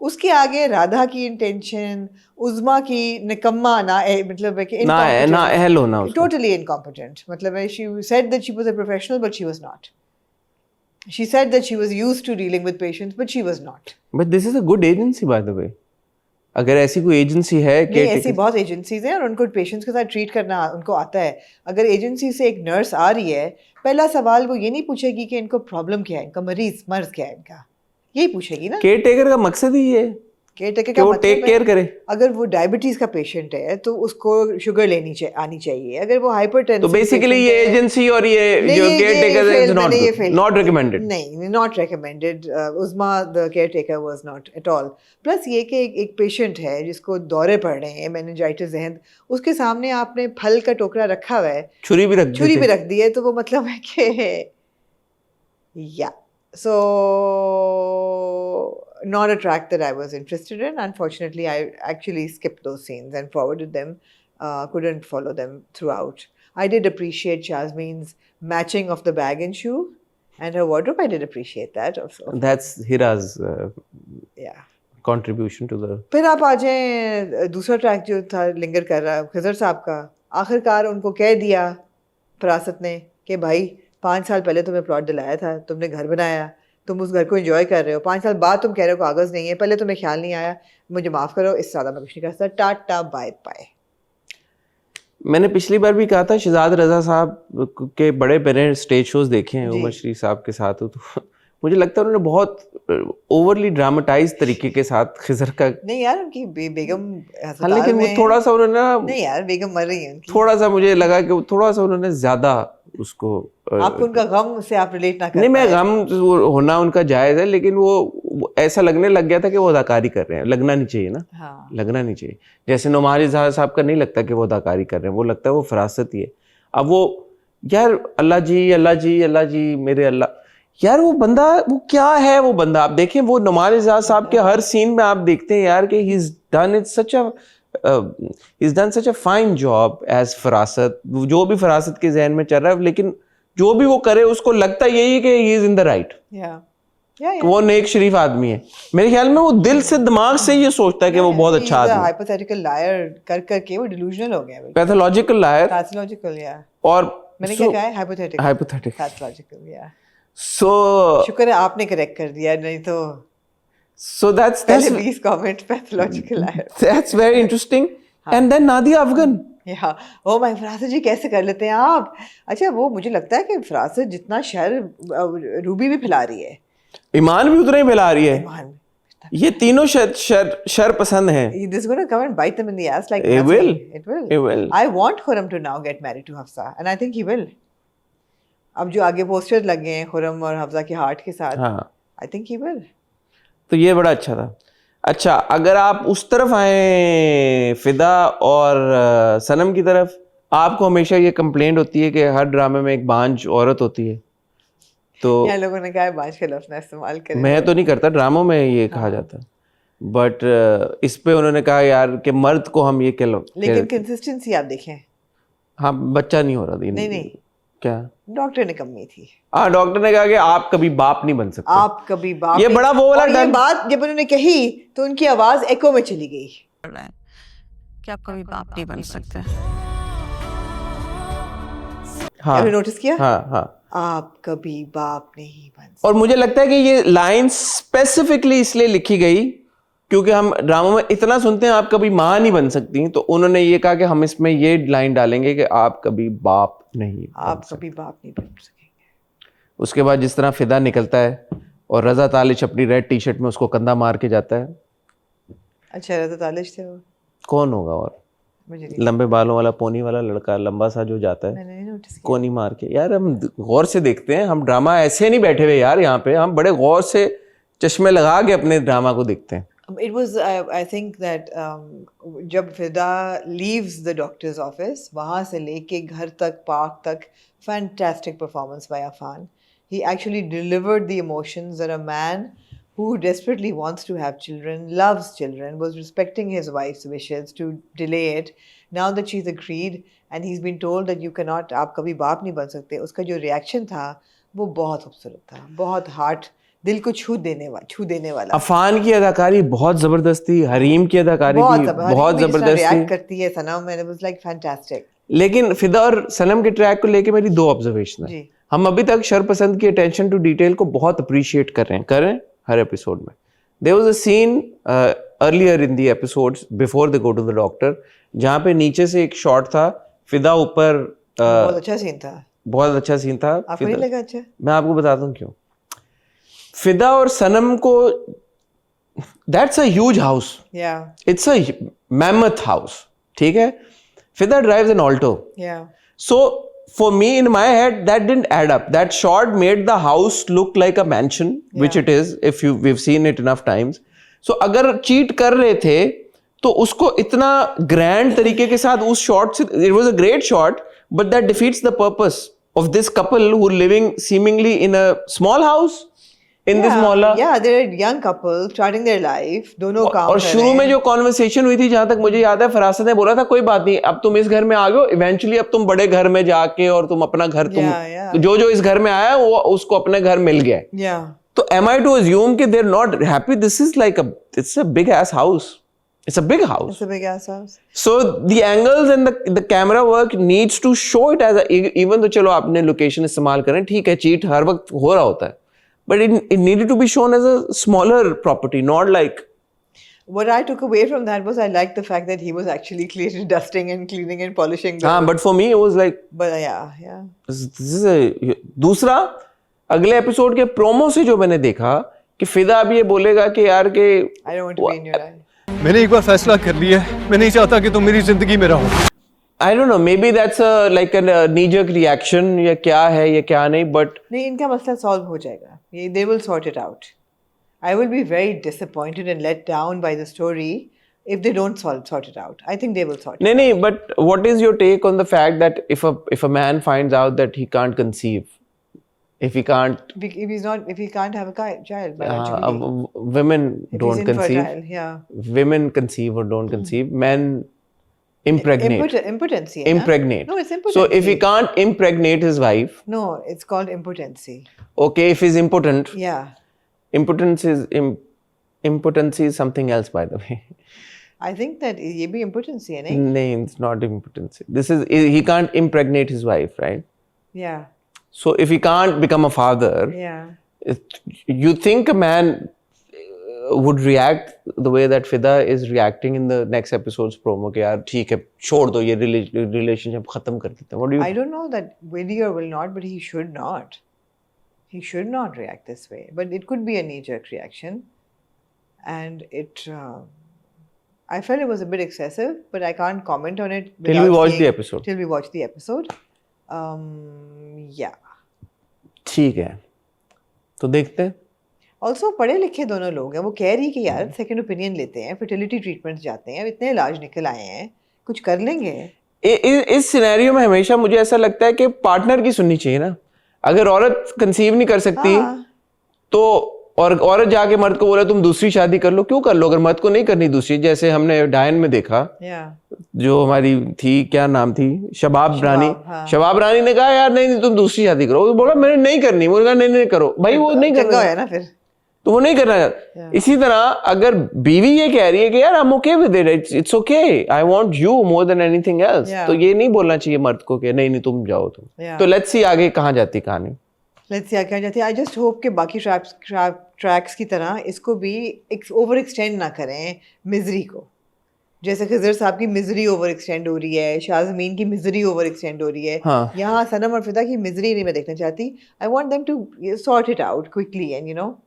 उसके आगे राधा की इंटेंशन, उज़मा की निकम्मा ना, मतलब है कि टोटली इनकॉम्पिटेंट। मतलब है, she said that she was a professional but she was not. She said that she was used to dealing with patients but she was not. But this is a good agency by the way. अगर ऐसी कोई एजेंसी है कि ऐसी बहुत एजेंसीज हैं और उनको पेशेंट्स के साथ ट्रीट करना उनको आता है। अगर एजेंसी से एक नर्स आ रही है, पहला सवाल वो ये नहीं पूछेगी कि इनको प्रॉब्लम क्या है, इनका मर्ज क्या है इनका, यही पूछेगी ना। केयर टेकर का मकसद ही है, केयर टेकर का मतलब टेक केयर करे। अगर वो डायबिटीज का पेशेंट है तो उसको शुगर आनी चाहिए। अगर वो हाइपरटेंशन, तो बेसिकली ये एजेंसी और ये जो caretaker is not recommended. नहीं, not recommended. Uzma the caretaker was not at all. Plus ये कि एक पेशेंट है जिसको दौरे पड़ रहे हैं, मेनिंजाइटिस जहन, उसके सामने आपने फल का टोकरा रखा हुआ है, छुरी भी रख दी है, तो वो मतलब है कि या so not a track that I was interested in. Unfortunately, I actually skipped those scenes and forwarded them. Couldn't follow them throughout. I did appreciate Shazmeen's matching of the bag and shoe and her wardrobe. I did appreciate that. That's Hira's yeah contribution to the. फिर आप आ जाएं दूसरा ट्रैक जो था लिंगर कर रहा खिज़र साहब का। आखिरकार उनको कह दिया फरासत ने कि भाई 5 साल पहले तुम्हें प्लॉट दिलाया था, तुमने घर बनाया, तुम उस घर को एंजॉय कर रहे हो, 5 साल बाद तुम कह रहे हो कागज़ नहीं है, पहले तुम्हें ख्याल नहीं आया, मुझे माफ़ करो, इससे ज़्यादा मैं कुछ नहीं कर सकता, टाटा बाय बाय। मैंने पिछली बार भी कहा था शहजाद रज़ा साहब के बड़े बड़े स्टेज शोज देखे हैं उमर शरीफ साहब के साथ, तो मुझे लगता है उन्होंने बहुत ओवरली ड्रामेटाइज तरीके के साथ खिजर का, नहीं यार उनकी बेगम हाँ अस्पताल लेकिन वो में थोड़ा सा उन्होंने ना, नहीं यार बेगम मर रही है उनकी। थोड़ा सा मुझे लगा कि थोड़ा सा उन्होंने ज्यादा उसको आपको उनका गम से आप रिलेट ना कर नहीं, मैं पाए। गम होना उनका जायज है, लेकिन वो ऐसा लगने लग गया था कि वो अदाकारी कर रहे हैं। लगना नहीं चाहिए ना, हाँ लगना नहीं चाहिए। जैसे नुमान इजहार साहब का नहीं लगता कि वो अदाकारी कर रहे हैं, वो लगता है वो फरासत ही है। अब वो यार अल्लाह जी अल्लाह जी अल्लाह जी मेरे अल्लाह, यार वो बंदा वो क्या है, वो बंदा आप देखें, वो नुमान इजहार साहब के हर सीन में आप देखते हैं यार कि he is done it such a he's done such a fine job as फरासत, जो भी फरासत के जहन में चल रहा है, लेकिन जो भी वो करे उसको लगता यही है कि he is in the right, वो नेक शरीफ आदमी है। मेरे ख्याल में वो दिल से दिमाग से ये सोचता है कि वो बहुत अच्छा आदमी है। हाइपोथेटिकल लायर कर करके वो डिलूजनल हो गया है। पैथोलॉजिकल लायर, पैथोलॉजिकल या और मैंने क्या कहा है? हाइपोथेटिकल, हाइपोथेटिकल, पैथोलॉजिकल या। सो शुक्र है आपने करेक्ट कर दिया, नहीं तो that's पहले 20 comment pathological liar. that's very interesting। And then Nadia Afghan, या ओ माय फरासत जी कैसे कर लेते हैं आप? अच्छा वो मुझे लगता है कि फरासत जितना शर रूबी भी फैला रही है, ईमान भी उतना ही फैला रही है। ईमान ये तीनों शर पसंद हैं। This is going to come and bite them in the ass like It nuts. will. It will. It will. I want Khurram to now get married to Hafsa and I think he will. अब जो आगे पोस्टर लगे हैं खुरम और हफ्सा के हार्ट के साथ, हाँ, I think he will. तो ये बड़ा अच्छा था। अच्छा, अगर आप उस तरफ आए फिदा और सनम की तरफ, आपको हमेशा ये कंप्लेंट होती है कि हर ड्रामे में एक बांझ औरत होती है, तो यहाँ लोगों ने कहा है बाज का लफ्ज ना इस्तेमाल करें। मैं तो नहीं करता, ड्रामों में ये कहा जाता है, बट इस पे उन्होंने कहा यार कि मर्द को हम ये कह लो, लेकिन कंसिस्टेंसी आप देखें, हाँ बच्चा नहीं हो रहा था। नहीं क्या डॉक्टर ने कमी थी। हाँ, डॉक्टर ने कहा कि आप कभी बाप नहीं बन सकते, आप कभी बाप ये नहीं- बड़ा वो वाला और ये डन- बात जब उन्होंने कही तो उनकी आवाज एको में चली गई कि आप कभी बाप नहीं बन सकते। हाँ आपने नोटिस किया? हाँ, आप कभी बाप नहीं बन सकते। और मुझे लगता है कि ये लाइन स्पेसिफिकली इसलिए लिखी गई क्योंकि हम ड्रामा में इतना सुनते हैं आप कभी माँ नहीं बन सकती, तो उन्होंने ये कहा कि हम इसमें ये लाइन डालेंगे कि आप कभी बाप नहीं आप बन कभी बाप नहीं बन सकेंगे। उसके बाद जिस तरह फिदा निकलता है और रजा तालिश अपनी रेड टी शर्ट में उसको कंधा मार के जाता है। अच्छा रजा तालिश थे वो? कौन होगा और मुझे नहीं, लंबे बालों वाला पोनी वाला लड़का लंबा सा जो जाता है मैंने नहीं नोटिस किया। कोनी मार के। यार हम गौर से देखते हैं, हम ड्रामा ऐसे नहीं बैठे हुए यार, यहाँ पे हम बड़े गौर से चश्मे लगा के अपने ड्रामा को देखते हैं। It was I think that जब फिदा leaves the doctor's office, वहाँ से लेके घर तक पार्क तक, fantastic performance by Afan. He actually delivered the emotions that a man who desperately wants to have children, loves children, was respecting his wife's wishes to delay it. Now that she's agreed and he's been told that you cannot, आप कभी बाप नहीं बन सकते, उसका जो reaction था वो बहुत खूबसूरत था, बहुत हार्ट दिल को छू देने वाला। अफान की अदाकारी बहुत जबरदस्त थी, हरीम की अदाकारी भी बहुत जबरदस्त रिएक्ट थी करती है सनम, and it was like fantastic. लेकिन फिदा और सनम के ट्रैक को लेके मेरी दो ऑब्जर्वेशन है। जी। हम अभी तक शरपसंद की अटेंशन टू डिटेल को बहुत अप्रिशिएट कर रहे हैं हर एपिसोड में। There was a scene earlier in the episodes before they go to the doctor जहाँ पे नीचे से एक शॉट था, फिदा ऊपर बहुत अच्छा सीन था। बहुत अच्छा सीन था। आपको नहीं लगा अच्छा? मैं आपको बताता हूँ क्यों। फिदा और सनम को, that's a huge house, it's a mammoth house, ठीक है। Fida drives an Alto, so for me in my head that didn't add up. That shot made the house look like a mansion, which it is if we've seen it enough times. So अगर cheat कर रहे थे तो उसको इतना grand तरीके के साथ उस shot से, it was a great shot, but that defeats the purpose of this couple who are living seemingly in a small house in this mohalla. Yeah, they're a young couple starting their life, दोनों काम और कर रहे शुरू में हैं। जो कॉन्वर्सेशन हुई थी, जहां तक मुझे याद है, फरासत ने बोला था कोई बात नहीं, अब तुम इस घर में आ गए, इवेंचुअली अब तुम बड़े घर में जाके और तुम अपना घर, तुम Yeah. जो इस घर में आया वो उसको अपने घर मिल गया। Yeah. तो am I to assume कि they're not happy? This is like it's a big ass house. It's a big house. It's a big ass house. So the angles and the camera work needs to show it as even though चलो आपने लोकेशन इस्तेमाल करें, ठीक है, चीट हर वक्त हो रहा होता है, but it needed to be shown as a smaller property, not like. What I took away from that was I liked the fact that he was actually cleaning, dusting and cleaning and polishing the. हाँ, but for me it was like But yeah. this is a दूसरा, अगले एपिसोड के प्रोमो से जो मैंने देखा कि फिदा अब ये बोलेगा कि यार के I don't want to be in your eye. मैंने एक बार फैसला कर लिया है, मैं नहीं चाहता कि तुम मेरी जिंदगी में रहो। I don't know, maybe that's like a knee-jerk reaction या क्या है या क्या नहीं, but नहीं, इनका मसला सॉल्व हो जाएगा. They will sort it out. I will be very disappointed and let down by the story if they don't sort it out. I think they will sort it. नहीं, but what is your take on the fact that if a man finds out that he can't conceive, if he can't, If he can't have a child biologically, women if don't he's conceive, infertile, yeah. women conceive or don't conceive, men impregnate. Impotency. Impregnate. No, it's impotency. So if he can't impregnate his wife, No, it's called impotency. okay, if he's impotent, Yeah. impotency is something else, by the way. I think that ये भी impotency है नहीं? No, it's not impotency. This is, he can't impregnate his wife, right? Yeah. So if he can't become a father, Yeah. you think a man would react the way that Fida is reacting in the next episode's promo कि यार ठीक है छोड़ दो ये relationship खत्म कर देते हैं. What do you? I don't know that will he or will not, but he should not. He should not react this way. But it could be a knee-jerk reaction, and it. I felt it was a bit excessive, but I can't comment on it. Till we without watch seeing- the episode. Till we watch the episode. Yeah. ठीक है तो देखते हैं. ऑल्सो पढ़े लिखे दोनों लोग हैं. वो कह रही है कि यार सेकंड ओपिनियन लेते हैं, फर्टिलिटी ट्रीटमेंट्स जाते हैं, अब इतने इलाज निकल आए हैं, कुछ कर लेंगे. इस सिनेरियो में हमेशा मुझे ऐसा लगता है कि पार्टनर की सुननी चाहिए ना. अगर औरत कंसीव नहीं कर सकती हाँ. तो और औरत जाके मर्द को बोला तुम दूसरी शादी कर लो, क्यों कर लो अगर मर्द को नहीं करनी दूसरी. जैसे हमने डायन में देखा, जो हमारी थी क्या नाम थी, शबाब रानी. हाँ. शबाब रानी ने कहा यार नहीं तुम दूसरी शादी करो. वो बोला मैंने नहीं करनी. वो कहा नहीं करो भाई, वो नहीं चंगा करना है ना फिर. तो वो नहीं करना चाहता. इसी तरह अगर बीवी ये कह रही है कि यार I am okay with it, it's okay, I want you more than anything else, तो ये नहीं बोलना चाहिए मर्द को कि नहीं तुम जाओ तुम. तो लेट्स सी आगे कहाँ जाती कहानी. लेट्स सी क्या जाती है. आई जस्ट होप कि बाकी ट्रैक्स की तरह इसको भी ओवर एक्सटेंड ना करें मिजरी को. जैसे खिजर साहब की मिजरी ओवर एक्सटेंड हो रही है, शाहजमीन की मिजरी ओवर एक्सटेंड हो रही है. हाँ. यहाँ सनम और फिदा की मिजरी नहीं मैं देखना चाहती. I want them to sort it out quickly and you know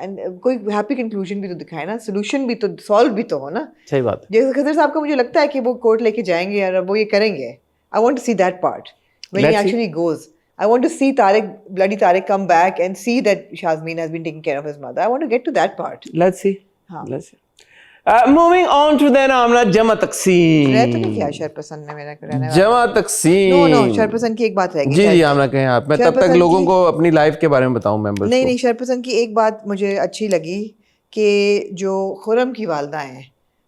and कोई हैप्पी कंक्लूजन भी तो दिखाए ना, सोल्यूशन भी तो सॉल्व भी तो हो ना. सही बात. जैसे खिजर साहब का मुझे लगता है कि वो कोर्ट लेके जाएंगे यार, वो ये करेंगे. I want to see that part when he actually goes. I want to see bloody Tariq come back and see that Shazmeen has been taking care of his mother. I want to get to that part. Let's see. हाँ. Let's see. Moving on to then आमना जमा तकसीम. रह तो नहीं किया शरपसंद ने मेरा रहने जमा तकसीम. नो शरपसंद की एक बात रहेगी. जी आमना कहें आप. मैं तब तक लोगों को अपनी लाइफ के बारे में बताऊं मेंबर्स. नहीं शरपसंद की एक बात मुझे अच्छी लगी कि जो खुरम की वालदा हैं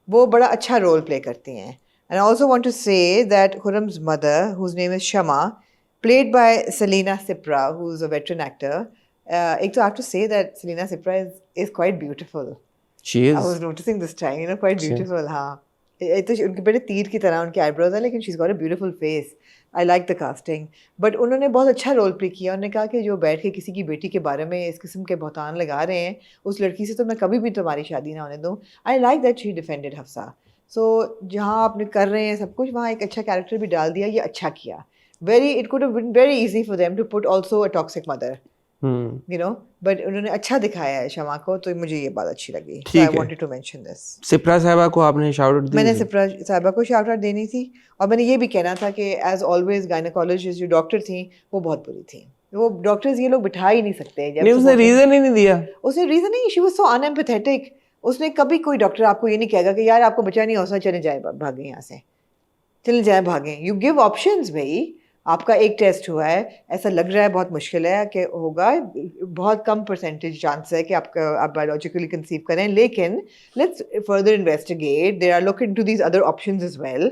वो बड़ा अच्छा रोल प्ले करती हैं. And I also want to say that Khurram's mother, whose name is Shama, played by Selena Sipra, who's a veteran actor. I have to say that Selena Sipra is quite beautiful. She is. I was noticing this time, quite beautiful. हाँ. तो उनके बड़े तीर की तरह उनके eyebrows हैं, लेकिन she's got a beautiful face. I like the casting. But उन्होंने बहुत अच्छा रोल प्ले किया. उन्होंने कहा कि जो बैठ के किसी की बेटी के बारे में इस किस्म के बहतान लगा रहे हैं, उस लड़की से तो मैं कभी भी तुम्हारी शादी ना होने दूँ. I like that she defended Hafsa. So जहाँ आपने कर रहे हैं सब कुछ, वहाँ एक अच्छा कैरेक्टर भी डाल दिया. ये अच्छा किया. It could have been very easy for them to put also a toxic mother, you know, but उन्होंने अच्छा दिखाया है शमा को, तो मुझे ये बात अच्छी लगी. So I wanted to mention this. Shipra साहिबा को आपने शाउट आउट दी. मैंने सिप्रा साहिबा को शाउट आउट देनी थी, और मैंने ये भी कहना था कि एज ऑलवेज गायनेकोलॉजिस्ट जो डॉक्टर थी वो बहुत बुरी थी. वो डॉक्टर्स ये लोग बिठा ही नहीं सकते. नहीं उसने रीजन ही नहीं दिया. उसने रीजन नहीं. She was so unempathetic. उसने कभी कोई डॉक्टर आपको ये नहीं कहेगा कि यार आपको बचा नहीं हो सकता, चले जाए भागें यहाँ से, चले जाए भागें. You give options. भाई आपका एक टेस्ट हुआ है, ऐसा लग रहा है बहुत मुश्किल है कि होगा, बहुत कम परसेंटेज चांस है कि आप बायोलॉजिकली कंसीव करें, लेकिन let's further investigate. There are look into these other options as well.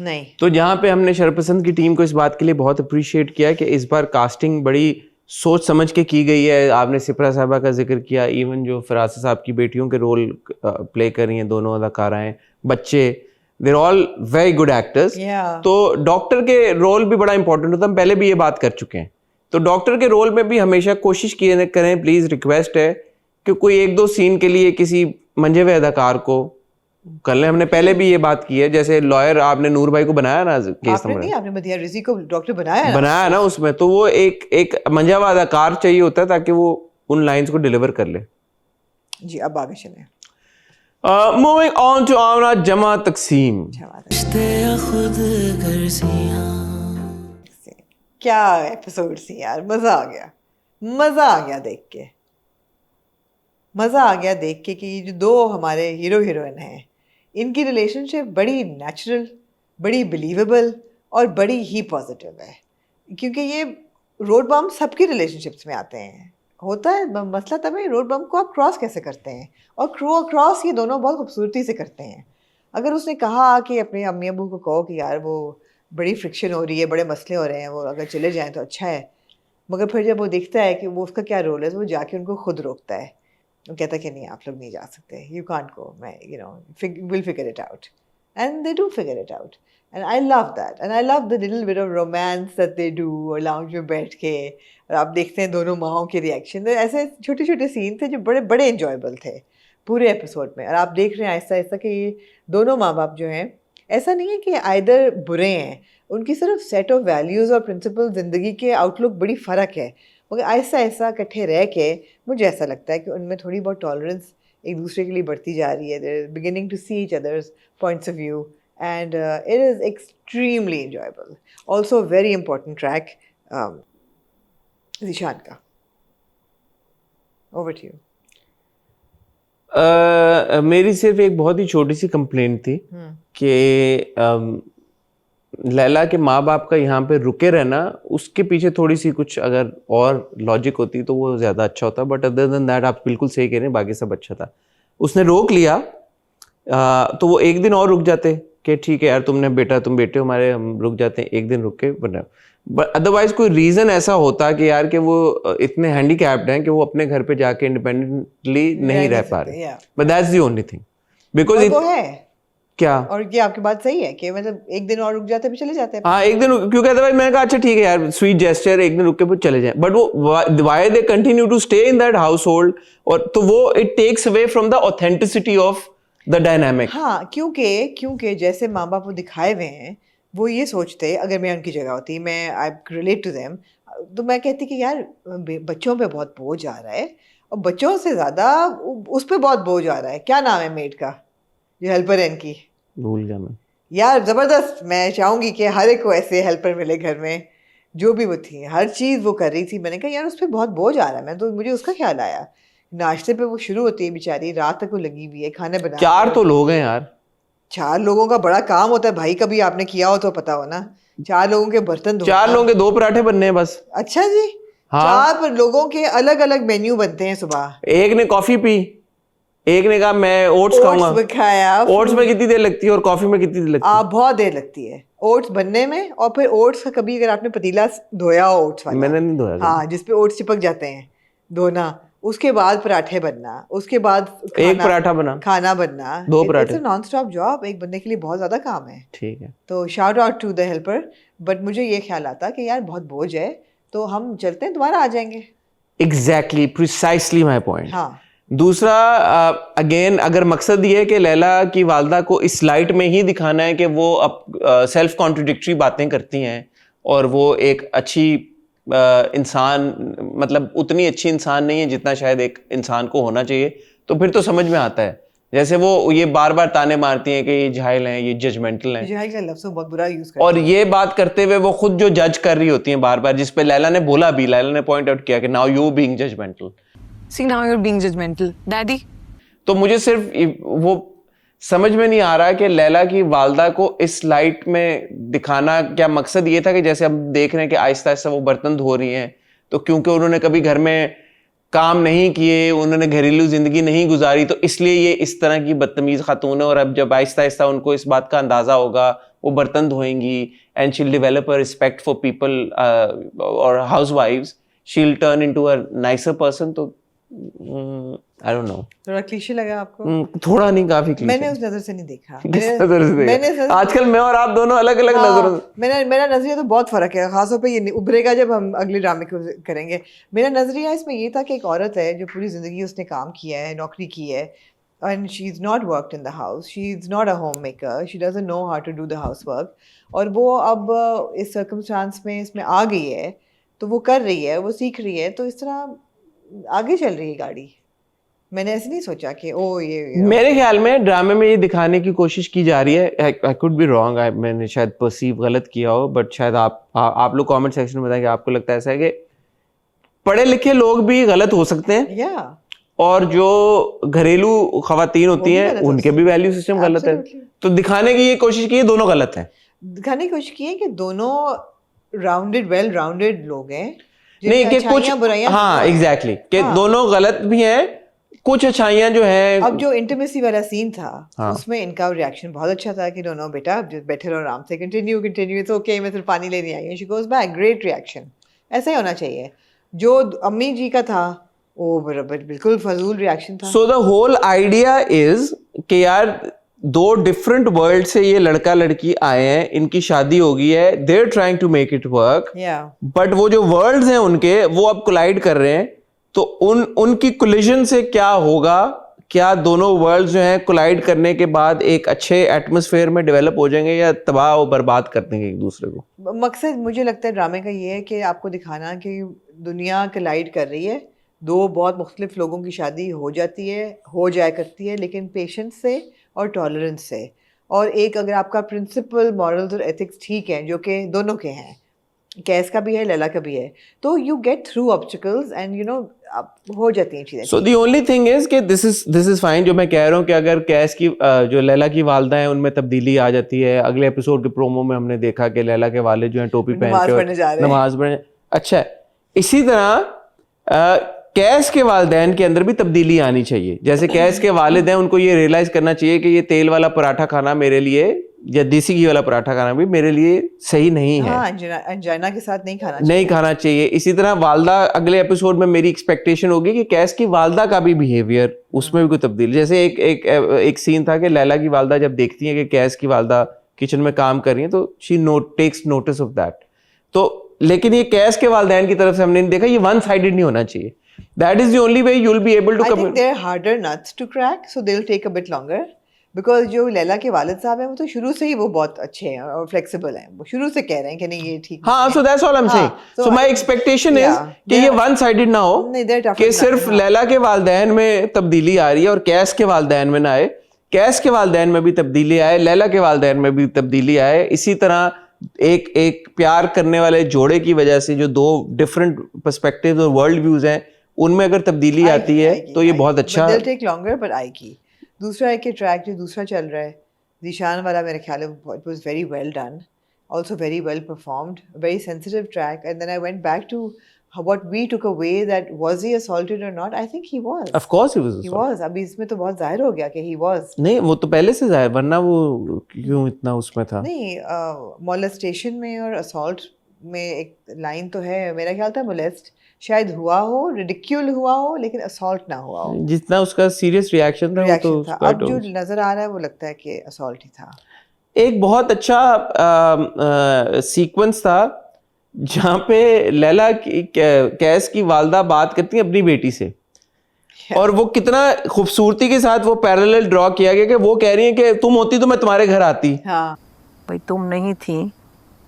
नहीं तो जहाँ पे हमने शरपसंद की टीम को इस बात के लिए बहुत अप्रिशिएट किया कि इस बार कास्टिंग बड़ी सोच समझ के की गई है. आपने सिप्रा साहिबा का जिक्र किया, इवन जो फरासा साहब की बेटियों के रोल प्ले कर रही हैं दोनों अदाकाराएं, बच्चे, देर ऑल वेरी गुड एक्टर्स. तो डॉक्टर के रोल भी बड़ा इंपॉर्टेंट होता है. हम पहले भी ये बात कर चुके हैं. तो डॉक्टर के रोल में भी हमेशा कोशिश करें, प्लीज रिक्वेस्ट है कि कोई एक दो सीन के लिए किसी मंजे हुए अदाकार को कल हमने पहले भी ये बात की है, जैसे लॉयर आपने नूर भाई को बनाया ना केस आपने नहीं, आपने मदिया रिजी को डॉक्टर बनाया ना। बनाया ना उसमें, तो वो एक मंजावा अदाकार चाहिए होता है ताकि वो उन लाइंस को डिलीवर कर ले। जी अब आगे चलें। मूविंग ऑन टू आमना जमा तकसीम। अच्छा बात है। क्या एपिसोड थी यार, मजा आ गया, मजा आ गया देख के, मजा आ गया देख के कि ये जो दो हमारे हीरो हीरोइन हैं, इनकी रिलेशनशिप बड़ी नेचुरल, बड़ी बिलीवेबल और बड़ी ही पॉजिटिव है। क्योंकि ये रोड बम सबकी रिलेशनशिप्स में आते हैं, होता है मसला तब है रोड बम को आप क्रॉस कैसे करते हैं, और क्रॉस ये दोनों बहुत खूबसूरती से करते हैं। अगर उसने कहा कि अपने अम्मी अबू को कहो कि यार वो बड़ी फ्रिक्शन हो रही है, बड़े मसले हो रहे हैं, वो अगर चले जाएं तो अच्छा है, मगर फिर जब वो देखता है कि वो उसका क्या रोल है तो वो जाके उनको खुद रोकता है, वो कहता है कि नहीं आप लोग नहीं जा सकते, यू कांट गो, मैं will figure it out, and they do figure it out, and I love that, and I love the little bit of romance that they do, और लाउंज में बैठ के और आप देखते हैं दोनों माओं के रिएक्शन, ऐसे छोटे छोटे सीन थे जो बड़े बड़े इंजॉयबल थे पूरे एपिसोड में। और आप देख रहे हैं आहिस्ता आहिस्ता कि ये दोनों माँ बाप जो हैं, ऐसा नहीं है कि आइदर बुरे हैं, उनकी सिर्फ सेट ऑफ वैल्यूज़ और प्रिंसिपल ज़िंदगी के आउटलुक बड़ी फ़र्क है, मगर आहिस्ता आहिस्ता इकट्ठे रह के मुझे ऐसा लगता है कि उनमें थोड़ी बहुत टॉलरेंस एक दूसरे के लिए बढ़ती जा रही है, they are beginning to see each others points of view, and it is extremely enjoyable. Also very important track Zeeshan का। Over to you. मेरी सिर्फ एक बहुत ही छोटी सी कंप्लेंट थी कि लैला के माँ बाप का यहाँ पे रुके रहना, उसके पीछे थोड़ी सी कुछ अगर और लॉजिक होती तो वो ज़्यादा अच्छा होता, बट अदर देन दैट आप बिल्कुल सही कह रहे हैं, बाकी सब अच्छा था। उसने रोक लिया तो वो एक दिन और रुक जाते कि ठीक है यार तुम बेटे हो हमारे, हम रुक जाते हैं, एक दिन रुक के बना, बट अदरवाइज कोई रीज़न ऐसा होता कि यार कि वो इतने हैंडीकैप्ड हैं कि वो अपने घर पे जाके इंडिपेंडेंटली नहीं रह पा रहे, but that's the only thing, because वो है क्या, और ये आपकी बात सही है कि मतलब एक दिन और रुक जाते हैं, चले जाते हैं। हाँ एक दिन, क्योंकि अदरवाइज मैंने कहा अच्छा ठीक है यार स्वीट जेस्चर, एक दिन रुक के फिर चले जाएं, बट वो why they continue to stay in that household, और तो वो it takes away from the authenticity of the dynamic. हाँ, क्योंकि जैसे माँ बाप वो दिखाए हुए हैं, वो ये सोचते, अगर मैं उनकी जगह होती, मैं आई रिलेट टू देम, तो मैं कहती कि यार बच्चों पे बहुत बोझ आ रहा है, और बच्चों से ज़्यादा उस पर बहुत बोझ आ रहा है, क्या नाम है मेड का जो हेल्पर है इनकी, भूल गया मैं यार ज़बरदस्त। मैं चाहूँगी कि हर एक को ऐसे हेल्पर मिले घर में, जो भी वो थी हर चीज़ वो कर रही थी। मैंने कहा यार उस पर बहुत बोझ आ रहा है, मुझे उसका ख्याल आया, नाश्ते पे वो शुरू होती है बेचारी, रात तक वो लगी हुई है, खाना बना, 4 तो लोग हैं यार, 4 लोगों का बड़ा काम होता है भाई, कभी आपने किया हो तो पता हो ना, 4 लोगों के बर्तन धोना। 4 लोगों के 2 पराठे बनने हैं बस। अच्छा जी, हाँ। 4 लोगों के अलग अलग मेन्यू बनते हैं सुबह। एक ने कॉफी पी, एक ने कहा मैं ओट्स खाऊंगा, खाया, ओट्स में कितनी देर लगती है और कॉफी में कितनी देर लगती है? बहुत देर लगती है ओट्स बनने में, और फिर ओट्स का कभी अगर आपने पतीला धोया हो ओट्स वाला, मैंने नहीं धोया। हाँ, जिसपे ओट्स चिपक जाते हैं, धोना, उसके बाद पराठे बनना, उसके बाद एक पराठा बना, खाना बनना, 2 पराठे, नॉन स्टॉप जॉब, एक बंदे के लिए बहुत ज्यादा काम है। ठीक है, तो shout out to the helper, but मुझे ये ख्याल आता कि यार बहुत बोझ है, तो हम चलते हैं, दोबारा आ जाएंगे। Exactly, precisely my point. हाँ, दूसरा अगेन अगर मकसद ये है कि लैला की वालदा को इस लाइट में ही दिखाना है कि वो अब सेल्फ कॉन्ट्रडिक्टरी बातें करती हैं और वो एक अच्छी इंसान, मतलब उतनी अच्छी इंसान नहीं है जितना शायद एक इंसान को होना चाहिए, तो फिर तो समझ में आता है। जैसे वो ये बार बार ताने मारती हैं कि ये जाहिल हैं, ये जजमेंटल हैं, जाहिल का लफ्ज़ बहुत बुरा यूज करते और ये बात करते हुए वो खुद जो जज कर रही होती हैं बार बार, जिस पे लैला ने बोला भी, लैला ने पॉइंट आउट किया कि now you being judgmental. See, now you're being judgmental. Daddy? तो मुझे सिर्फ वो समझ में नहीं आ रहा कि लैला की वालदा को इस लाइट में दिखाना क्या मकसद ये था कि जैसे हम देख रहे हैं कि आहिस्ता आहिस्ता वो बर्तन धो रही हैं, तो क्योंकि उन्होंने कभी घर में काम नहीं किए, उन्होंने घरेलू जिंदगी नहीं गुजारी, तो इसलिए ये इस तरह की बदतमीज खातून है, और अब जब आहिस्ता आहिस्ता उनको इस बात का अंदाजा होगा, वो बर्तन धोएंगी, and she'll develop a respect for people और housewives, she'll turn into a nicer person. तो आई डोंट नो, थोड़ा क्लीशे लगा आपको? थोड़ा नहीं, काफी क्लीशे। मैंने उस नजर से नहीं देखा। किस नजर से देखा? आजकल मैं और आप दोनों अलग अलग नजरों से, मेरा नजरिया तो बहुत फर्क है, खासतौर पे ये उभरेगा जब हम अगले ड्रामे को करेंगे। मेरा नजरिया इसमें ये था कि एक औरत है जो पूरी जिंदगी उसने काम किया है, नौकरी की है, and she's not worked in the house, she's not a homemaker, she doesn't know how to do the housework, और वो अब इस circumstance में इसमें आ गई है, तो वो कर रही है, वो सीख रही है, तो इस तरह आगे चल रही है गाड़ी। मैंने ऐसे नहीं सोचा कि ओ ये मेरे ख्याल में ड्रामे में ये दिखाने की कोशिश की जा रही है, आई कुड बी रॉन्ग, मैंने शायद परसीव गलत किया हो, बट शायद आप लोग कमेंट सेक्शन में बताएं कि आपको लगता है ऐसा है कि पढ़े लिखे लोग भी गलत हो सकते हैं, या और जो घरेलू खवातीन होती हैं उनके भी वैल्यू सिस्टम गलत है, तो दिखाने की ये कोशिश की है दोनों गलत हैं। दिखाने की कोशिश की है कि दोनों वेल राउंडेड लोग हैं, नहीं कि कुछ, हाँ एग्जैक्टली कि दोनों गलत भी हैं, कुछ अच्छाइयां जो है। अब जो इंटीमेसी वाला सीन था, उसमें इनका रिएक्शन बहुत अच्छा था कि नो बेटा बैठे रहो आराम से, कंटिन्यू इट्स ओके, मैं सिर्फ पानी लेने आई हूँ, she goes back, great reaction, ऐसा ही होना चाहिए। जो अम्मी जी का था वो बिल्कुल फजूल रिएक्शन था। So the whole idea is कि यार दो डिफरेंट वर्ल्ड से ये लड़का लड़की आए हैं, इनकी शादी हो गई है, they are trying to make it work, but वो जो वर्ल्ड्स हैं उनके वो अब कोलाइड कर रहे हैं, तो उनकी कोलिजन से क्या होगा, क्या दोनों वर्ल्ड जो हैं कोलाइड करने के बाद एक अच्छे एटमॉस्फेयर में डेवलप हो जाएंगे या तबाह और बर्बाद कर देंगे एक दूसरे को। मकसद मुझे लगता है ड्रामे का ये है कि आपको दिखाना कि दुनिया कोलाइड कर रही है, दो बहुत मुख्तलिफ लोगों की शादी हो जाती है, हो जाया करती है, लेकिन पेशेंस से और टॉलरेंस से, और एक अगर आपका प्रिंसिपल मॉरल्स और एथिक्स ठीक है, जो कि दोनों के हैं, कैस का भी है, लैला का भी है, तो you get through obstacles and you no हो जाती हैं चीजें। So the only thing is कि दिस इज फाइन, जो मैं कह रहा हूँ कि अगर कैस की जो लैला की वालदा है उनमें तब्दीली आ जाती है। अगले एपिसोड के प्रोमो में हमने देखा कि लैला के वालिद जो हैं टोपी पहन के नमाज पढ़ने, अच्छा इसी तरह कैस के वालिदैन के अंदर भी तब्दीली आनी चाहिए। जैसे कैस के वालिद हैं, उनको ये रियलाइज करना चाहिए कि ये तेल वाला पराठा खाना मेरे लिए या देसी घी वाला पराठा खाना भी मेरे लिए सही नहीं है, अंजाना के साथ नहीं खाना चाहिए। इसी तरह वालदा, अगले एपिसोड में मेरी एक्सपेक्टेशन होगी कि कैस की वालदा का भी बिहेवियर, उसमें भी कोई तब्दीली। जैसे एक सीन था कि लैला की वालदा जब देखती है कि कैस की वालदा किचन में काम कर रही है, तो she takes notice of that. तो लेकिन ये कैस के वालिदैन की तरफ से हमने देखा, ये वन साइडेड नहीं होना चाहिए। That is the only way you'll be able to I think they're harder nuts to crack, so they'll take a bit longer. Because जो लैला के वालिद साहब हैं वो तो शुरू से ही वो बहुत अच्छे हैं और फ्लेक्सिबल हैं, वो शुरू से कह रहे हैं कि नहीं ये ठीक है। हाँ, so that's all I'm saying. So my expectation is कि ये one sided ना हो, कि सिर्फ लैला के वालिदैन में तब्दीली आ रही है और कैस के वालिदैन में ना आए, कैस के वालिदैन में भी तब्दीली आए, लैला के वालिदैन में भी तब्दीली आए। इसी तरह एक प्यार करने वाले जोड़े की वजह से जो दो डिफरेंट पर्सपेक्टिव्स और वर्ल्ड व्यूज हैं, उनमें अगर तब्दीली आती है तो ये बहुत अच्छा है। टेक लॉन्गर बट आएगी। दूसरा है कि ट्रैक जो दूसरा चल रहा है जीशान वाला, मेरे ख्याल में it was very well done, also very well performed, very sensitive track. And then I went back to what we took away, that was he assaulted or not. I think he was, of course he was. अभी इसमें तो बहुत जाहिर हो गया कि ही वाज। नहीं, वो तो पहले से जाहिर, वरना वो क्यों इतना उसमें था। नहीं, मोलेस्टेशन में और असॉल्ट में एक लाइन तो है, मेरा ख्याल था मोलेस्ट शायद हुआ हो, रिडिक्यूल हुआ हो, लेकिन असॉल्ट ना हुआ हो। जितना उसका सीरियस रिएक्शन था, तो अब जो नजर आ रहा है वो लगता है कि असॉल्ट ही था। एक बहुत अच्छा सीक्वेंस था जहाँ पे लैला की कैस की वालदा बात करती है अपनी बेटी से, और वो कितना खूबसूरती के साथ वो पैरेलल ड्रॉ किया गया कि वो कह रही है कि तुम होती तो मैं तुम्हारे घर आती। हाँ भाई तुम नहीं थी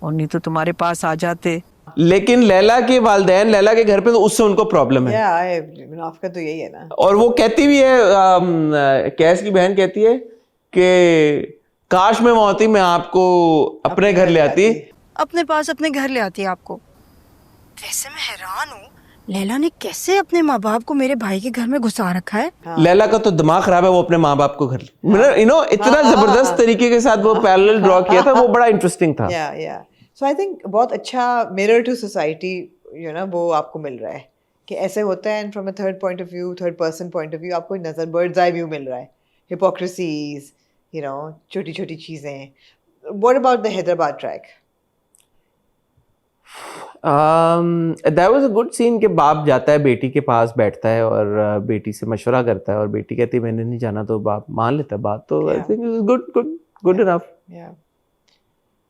और नहीं तो तुम्हारे पास आ जाते। लेकिन लैला के वालिदैन लैला के घर पे, तो उससे उनको प्रॉब्लम है। मुनाफिका तो यही है ना। और वो कहती भी है, कैस की बहन कहती है कि काश मैं वहां होती, मैं आपको अपने घर ले आती। अपने पास अपने घर ले आती है आपको। वैसे मैं हैरान हूँ, लैला ने कैसे अपने माँ बाप को मेरे भाई के घर में घुसा रखा है। लैला का तो दिमाग खराब है, वो अपने माँ बाप को घर, यू नो, इतना जबरदस्त तरीके के साथ वो पैरेलल ड्रॉ किया था, वो बड़ा इंटरेस्टिंग था। सो आई थिंक बहुत अच्छा mirror to society, you know, वो आपको मिल रहा है कि ऐसे होता है। And from a third point of view, third person point of view, आपको नजर बर्ड्स आई व्यू मिल रहा है। हिपोक्रेसीज, यू नो, छोटी छोटी चीजें। What about the Hyderabad track? that was a good scene कि बाप जाता है बेटी के पास, बैठता है और बेटी से मशवरा करता है, और बेटी कहती है मैंने नहीं जाना, तो बाप मान लेता है बात। तो I think it was good enough.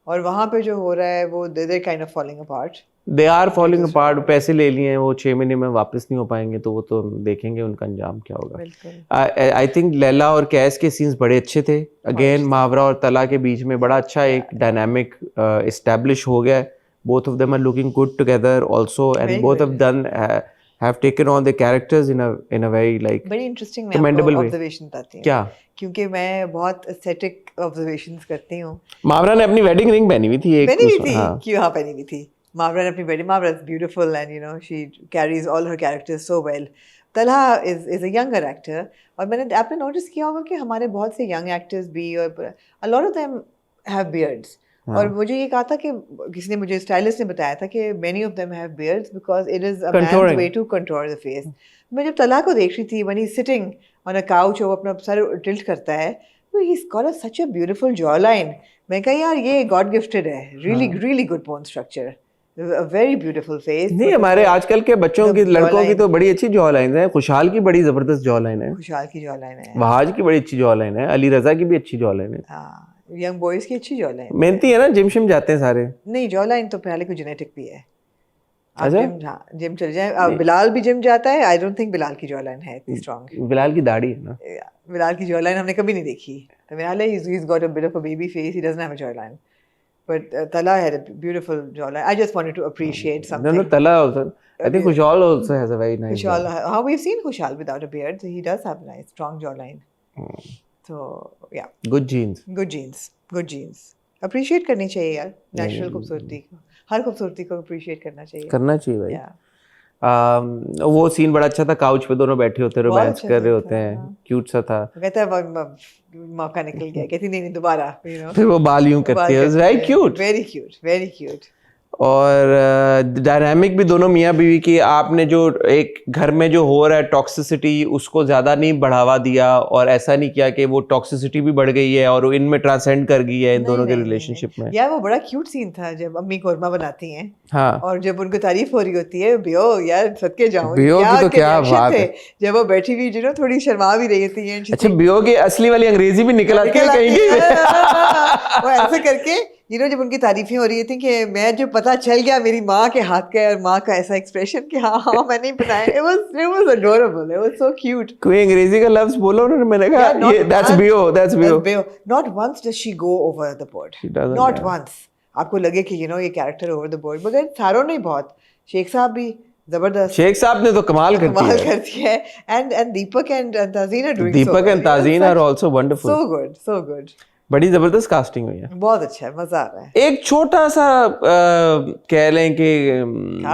और वहाँ पे जो हो रहा है वो they're kind of falling apart. They are falling apart, पैसे ले लिए हैं, वो 6 महीने में वापस नहीं हो पाएंगे, तो वो तो हम देखेंगे उनका अंजाम क्या होगा। बिल्कुल। आई थिंक लैला और कैस के सीन्स बड़े अच्छे थे। अगेन मावरा और तला के बीच में बड़ा अच्छा एक डायनामिक एस्टैब्लिश हो गया है। Both of them are looking good together also, and both of done have taken on the characters in a very like बड़ी इंटरेस्टिंग मैं commendable आपको way. ऑब्जर्वेशन बताती हूँ। क्या? क्योंकि मैं बहुत एस्थेटिक ऑब्जर्वेशंस करती हूँ। मावरा ने अपनी वेडिंग रिंग पहनी हुई थी एक पहनी हुई उसमें, थी हाँ। क्यों? हाँ पहनी हुई थी। मावरा ने अपनी wedding, Mawra is beautiful and you know she carries all her characters so well. Talha is a younger actor, और आपने नोटिस किया होगा कि हमारे बहुत से यंग एक्टर्स भी, और a lot of them have beards. और मुझे ये कहा था कि किसी ने, मुझे स्टाइलिस्ट ने बताया था कि many of them have beards because it is a man's way to control the face. मैं जब तलहा को देख रही थी, when he is sitting on a couch और वो अपना सर टिल्ट करता है, तो he is got such a beautiful jaw line. मैं कहा यार ये गॉड गिफ्टेड है, really really good bone structure, a very beautiful face. नहीं, हमारे आजकल के बच्चों की, लड़कों की तो बड़ी अच्छी जॉ लाइन है। खुशहाल की बड़ी जबरदस्त जॉ लाइन है, खुशहाल की जॉ लाइन है, वहाज की बड़ी अच्छी जॉ लाइन है, अली रजा की भी अच्छी जॉ लाइन है। हाँ यंग बॉयज की अच्छी जॉ लाइन। मेहनती है ना, जिम शिम जाते हैं सारे। नहीं, जॉ लाइन तो पहले को जेनेटिक भी है। आप अच्छा? जिम, हाँ जिम चल जाए। बिलाल भी जिम जाता है। आई डोंट थिंक बिलाल की जॉ लाइन है इतनी स्ट्रांग। बिलाल की दाढ़ी है ना। बिलाल की जॉ लाइन हमने कभी नहीं देखी। तो मेरा हाल है he's got a bit of a baby face, he doesn't have a jawline, but Tala had a beautiful jawline. I just wanted to appreciate something. No, Tala also. I think Khushal also has a very nice Khushal, jawline. how we've seen Khushal without a beard, so he does have a nice strong jawline. So yeah, Good genes. good genes, good genes. Appreciate करनी चाहिए यार नेचुरल खूबसूरती को, हर खूबसूरती को appreciate करना चाहिए। करना चाहिए भाई। Yeah. वो सीन बड़ा अच्छा था, काउच पे दोनों बैठे होते हैं, बहुत रोमांस अच्छा कर रहे सीन होते था, हैं, हाँ। क्यूट सा था। कहता है मौका निकल गया, कहती नहीं दोबारा, you know. फिर वो बाल यूं करती है, very cute. Very cute, very cute. और डायनामिक भी दोनों मियाँ बीवी की। आपने जो एक घर में जो हो रहा है टॉक्सिसिटी, उसको ज्यादा नहीं बढ़ावा दिया, और ऐसा नहीं किया कि वो टॉक्सिसिटी भी बढ़ गई है और वो इनमें ट्रांसेंड कर गई है इन दोनों के रिलेशनशिप में। यार वो बड़ा क्यूट सीन था जब अम्मी कोरमा बनाती हैं, हाँ, और जब उनको तारीफ हो रही होती है, बियो यार सदके जाऊं, बियो की तो क्या बात है। जब वो बैठी हुई जो थोड़ी शर्मा भी रही होती है, अच्छा, बियो की असली वाली अंग्रेजी भी निकल आती है कहीं की। वो ऐसे करके जब उनकी तारीफें हो रही थी कि मैं जो पता चल गया मेरी माँ के हाथ का, और माँ का ऐसा एक्सप्रेशन कि हाँ मैंने ही बनाया, it was adorable, it was so cute। कोई अंग्रेजी का लफ्ज बोलो उन्होंने, मैंने कहा ये that's बियो। Not once does she go over the board, She doesn't, not yeah. once। आपको लगे कि ये कैरेक्टर ओवर द बोर्ड, मगर सारों ने बहुत, शेख साहब भी जबरदस्त, शेख साहब ने तो कमाल करती है, and Deepak and Tazeen are doing so Deepak well। And Tazeen are also wonderful. so good। बड़ी जबरदस्त कास्टिंग हुई है, बहुत अच्छा है, मजा आ रहा है। एक छोटा सा कह लें कि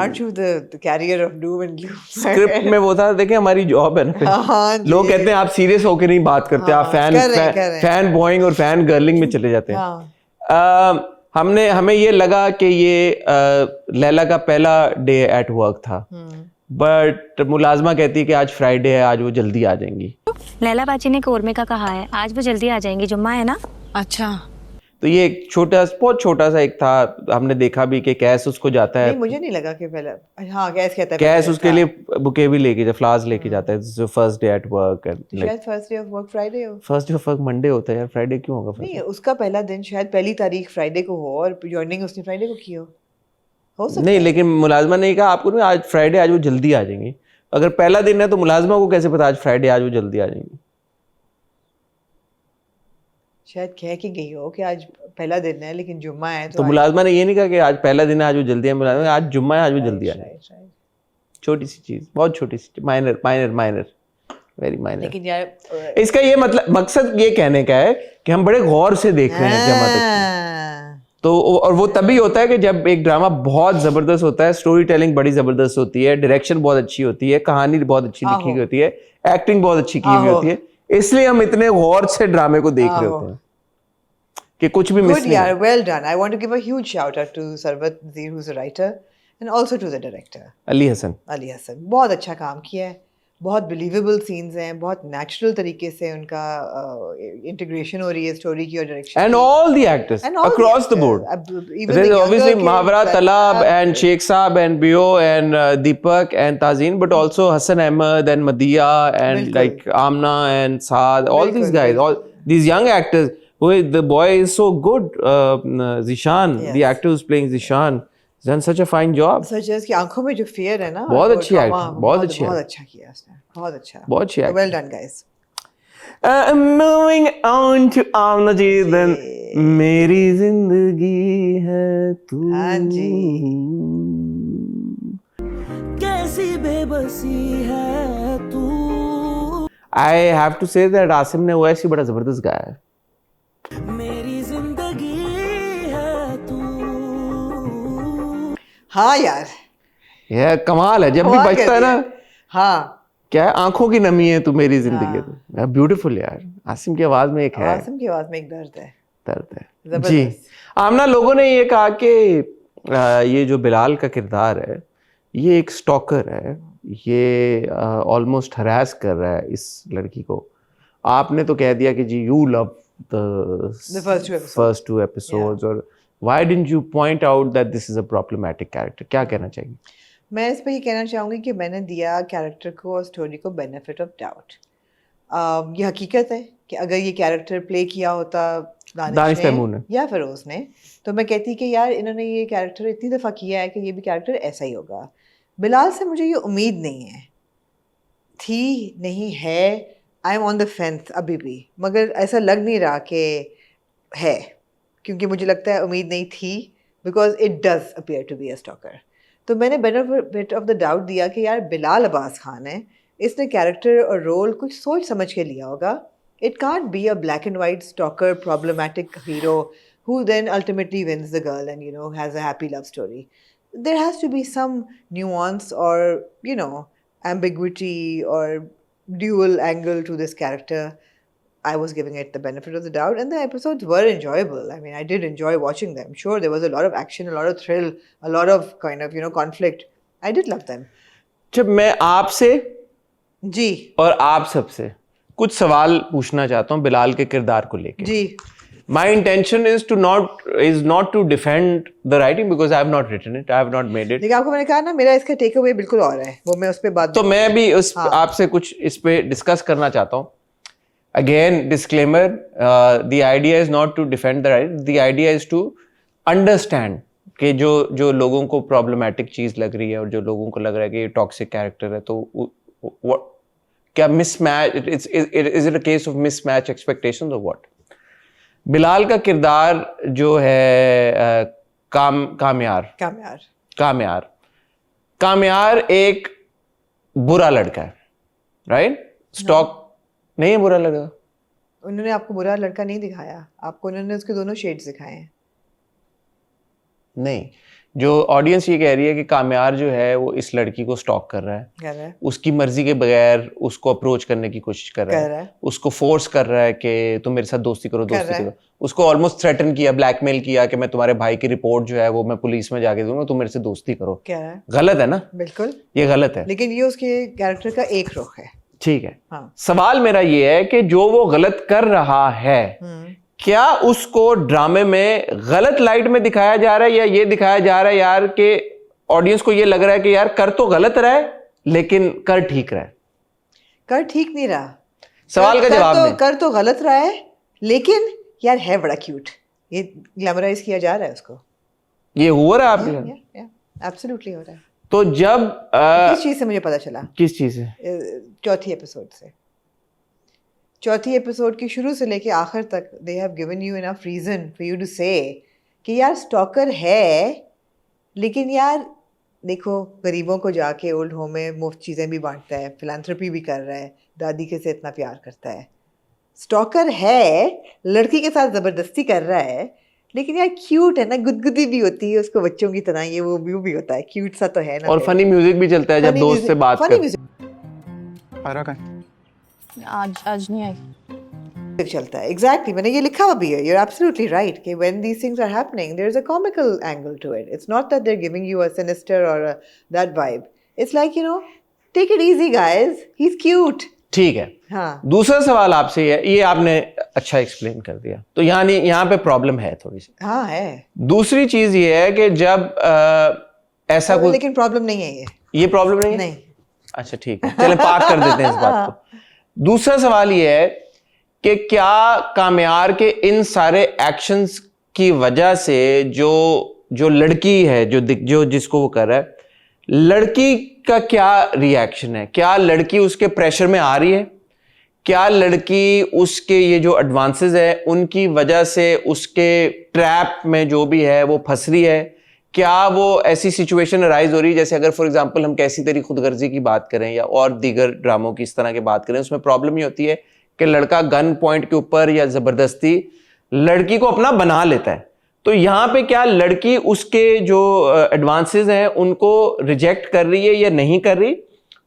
Aren't you the carrier of doom and gloom? Script में वो था, देखिए हमारी जॉब है ना, हाँ जी। लोग कहते हैं आप सीरियस होकर नहीं बात करते, आप कर रहे हैं। फैन बॉइंग और फैन गर्लिंग में चले जाते हैं। हाँ। हमें ये लगा कि ये लैला का पहला डे एट वर्क था, बट मुलाजमा कहती है कि आज फ्राइडे है, आज वो जल्दी आ जाएंगी। लैला बाजी ने कोरमे का कहा है, आज वो जल्दी आ जाएंगी, जुम्मा है ना। अच्छा, तो ये एक बहुत छोटा सा एक था। हमने देखा भी कि कैस उसको जाता है, नहीं मुझे नहीं लगा कि पहले, हाँ कैस कहता है, कैस उसके लिए बुके भी लेके फ्लावर्स लेके जाता है, फर्स्ट डे एट वर्क। शायद first day of work Friday हो। First day of work Monday होता है यार, फ्राइडे क्यों होगा? नहीं, उसका पहला दिन शायद पहली तारीख फ्राइडे को हो और ज्वाइनिंग उसने फ्राइडे को की हो सकता नहीं, लेकिन मुलाजमा ने कहा आपको ना आज फ्राइडे, आज वो जल्दी आ जाएंगी। अगर पहला दिन है तो मुलाजमा को कैसे पता आज फ्राइडे, आज वो जल्दी आ जाएंगी? शायद कह के गई हो कि आज पहला दिन है लेकिन जुम्मा है, तो मुलाजमा ने ये नहीं कहा कि आज पहला दिन है, आज वो जल्दी है। मुलाजमा आज जुम्मा है, आज वो जल्दी आ जाएगी। छोटी सी चीज, बहुत छोटी सी, माइनर, वेरी माइनर। लेकिन यार इसका ये मकसद ये कहने का है कि हम बड़े गौर से देख रहे हैं जमा तक। तो और वो तभी होता है कि जब एक ड्रामा बहुत जबरदस्त होता है, स्टोरी टेलिंग बड़ी जबरदस्त होती है, डायरेक्शन बहुत अच्छी होती है, कहानी बहुत अच्छी लिखी हुई होती है, एक्टिंग बहुत अच्छी की हुई होती है, इसलिए हम इतने गौर से ड्रामे को देख रहे होते हैं कि कुछ भी मिस नहीं यार, well done। I want to give a huge shout out to Sarwat Nazir, who's a writer, and also to the director Ali Hasan. बहुत अच्छा काम किया है, बहुत बिलीवेबल सीन्स हैं, बहुत नेचुरल तरीके से उनका इंटीग्रेशन हो रही है स्टोरी की और direction, and all the actors across the board। There is obviously Mavra, Talab and Sheikh Saab and Bio and Deepak and Tazeen, but also Hassan Ahmed and Madhiya and like Amna and Saad, all these guys, all these young actors, Wait, the boy is so good. Zishan, the Yes. actor who's playing Zishan, has done such a fine job. सच है, उसकी आंखों में जो fear है ना, बहुत वो अच्छी trauma, acting, बहुत अच्छी बहुत acting. अच्छा किया उसने, बहुत अच्छा. बहुत अच्छी acting. Well done, guys. I'm moving on to Amna ji, then मेरी जिंदगी है तू. हाँ जी. I have to say that Asim ने OST बड़ा जबरदस्त गाया है. हाँ यार, यह कमाल है. जब भी कमाल कर बजता है दिया. ना, हाँ, क्या है, आंखों की नमी है तू मेरी जिंदगी है तू. ब्यूटीफुल यार. आसिम की आवाज में एक है आसिम की आवाज में एक दर्द है. दर्द है. जबरदस्त. जी. आमना, लोगों ने ये कहा कि ये जो बिलाल का किरदार है ये एक स्टॉकर है, ये ऑलमोस्ट हरास कर रहा है इस लड़की को. आपने तो कह दिया कि जी you love the first two episodes. two episodes. और why didn't you point out that this is a problematic character? क्या कहना चाहिए? मैं इस पे ये कहना चाहूँगी कि मैंने दिया कैरेक्टर को और स्टोरी को बेनिफिट ऑफ डाउट. ये हकीकत है कि अगर ये कैरेक्टर प्ले किया होता दानिश तैमूर ने या फिरोज ने, तो मैं कहती कि यार इन्होंने ये कैरेक्टर इतनी दफ़ा किया है कि ये भी कैरेक्टर ऐसा ही होगा. बिलाल से मुझे ये उम्मीद नहीं है, थी नहीं है. I M on the fence अभी भी, मगर ऐसा लग नहीं रहा कि है, क्योंकि मुझे लगता है उम्मीद नहीं थी, because it does appear to be a stalker. तो मैंने बेनिफिट ऑफ द डाउट दिया कि यार बिलाल अब्बास खान है, इसने कैरेक्टर और रोल कुछ सोच समझ के लिया होगा. It can't be a black and white stalker problematic hero who then ultimately wins the girl and, you know, has a happy love story. There has to be some nuance or, you know, ambiguity or dual angle to this character. I was giving it the benefit of the doubt, and the episodes were enjoyable. I mean, I did enjoy watching them. Sure, there was a lot of action, a lot of thrill, a lot of kind of, you know, conflict. I did love them. जब मैं आपसे जी और आप सबसे कुछ सवाल पूछना चाहता हूँ बिलाल के किरदार को लेके. जी. My intention is not to defend the writing because I have not written it, I have not made it. देखिए, आपको मैंने कहा ना, मेरा इसका टेक अवे बिल्कुल और है, वो मैं उस पे बात. तो मैं भी उस आपसे कुछ इस पे डिस्कस करना चाहता हूँ. Again, disclaimer, the idea is not to defend the writing, the idea is to understand कि जो लोगों को problematic चीज लग रही है और जो लोगों को लग रहा है कि ये toxic character है, तो what क्या mismatch, is it a case of mismatch expectations or what? Bilal का किरदार जो है कामयार एक बुरा लड़का है, राइट? स्टॉक नहीं है बुरा लड़का. उन्होंने आपको बुरा लड़का नहीं दिखाया, आपको उन्होंने उसके दोनों शेड्स दिखाए हैं. नहीं, जो ऑडियंस ये कह रही है कि कामयार जो है वो इस लड़की को स्टॉक कर रहा है, उसकी मर्जी के बगैर उसको अप्रोच करने की कोशिश कर रहा है, उसको फोर्स कर रहा है कि तुम मेरे साथ दोस्ती करो. उसको ऑलमोस्ट थ्रेटन किया, ब्लैकमेल किया कि मैं तुम्हारे भाई की रिपोर्ट जो है वो मैं पुलिस में जाके दूंगा, तुम मेरे से दोस्ती करो. गलत है ना? बिल्कुल ये गलत है, लेकिन ये उसके कैरेक्टर का एक रुख है. ठीक है. हाँ. सवाल मेरा ये है कि जो वो गलत कर रहा है, क्या उसको ड्रामे में गलत लाइट में दिखाया जा रहा है, या ये दिखाया जा रहा है यार कि ऑडियंस को ये लग रहा है कि यार कर तो गलत रहा है लेकिन कर ठीक रहा है? कर ठीक नहीं रहा. सवाल का जवाब नहीं. कर तो गलत रहा है, लेकिन यार है बड़ा क्यूट. ये ग्लैमराइज किया जा रहा है उसको. ये हो रहा है आपके? एब्सोल्युटली हो रहा है. तो जब किस चीज से मुझे पता चला? किस चीज से? चौथी एपिसोड से. चौथी एपिसोड की शुरू से लेके आखिर तक they have given you enough reason for you to say कि यार स्टॉकर है, लेकिन यार देखो गरीबों को जाके ओल्ड होम में मुफ्त चीज़ें भी बांटता है, फिलैंथ्रोपी भी कर रहा है, दादी के से इतना प्यार करता है. स्टॉकर है, लड़की के साथ ज़बरदस्ती कर रहा है, लेकिन यार क्यूट है ना, गुदगुदी भी होती है उसको बच्चों की तरह, ये वो भी होता है, क्यूट सा तो है ना. और फनी म्यूजिक भी चलता है जब दोस्त से बात कर. आज नहीं आई. चलता है. एग्जैक्टली, मैंने ये लिखा हुआ भी है. You're absolutely right कि when these things are happening, there's a comical angle to it. It's not that they're giving you a sinister or that vibe. It's like, you know, take it easy guys. He's cute. ठीक है. हाँ. दूसरा सवाल आपसे ये आपने अच्छा एक्सप्लेन कर दिया, तो यहाँ पे प्रॉब्लम है थोड़ी सी. हाँ है. दूसरी चीज ये है कि जब ऐसा कुछ, लेकिन प्रॉब्लम नहीं है ये प्रॉब्लम नहीं है. नहीं. अच्छा ठीक है, चले पास कर देते हैं इस बात को. दूसरा सवाल ये है कि क्या कामयार के इन सारे एक्शंस की वजह से जो लड़की है जो जिसको वो कर रहा है, लड़की का क्या रिएक्शन है? क्या लड़की उसके प्रेशर में आ रही है? क्या लड़की उसके ये जो एडवांसेस है उनकी वजह से उसके ट्रैप में जो भी है वो फंस रही है? क्या वो ऐसी सिचुएशन अराइज हो रही है जैसे अगर फॉर एग्जांपल हम कैसी तेरी खुदगर्जी की बात करें या और दीगर ड्रामों की इस तरह की बात करें, उसमें प्रॉब्लम ये होती है कि लड़का गन पॉइंट के ऊपर या जबरदस्ती लड़की को अपना बना लेता है। तो यहाँ पे क्या लड़की उसके जो एडवांसेस हैं उनको रिजेक्ट कर रही है या नहीं कर रही,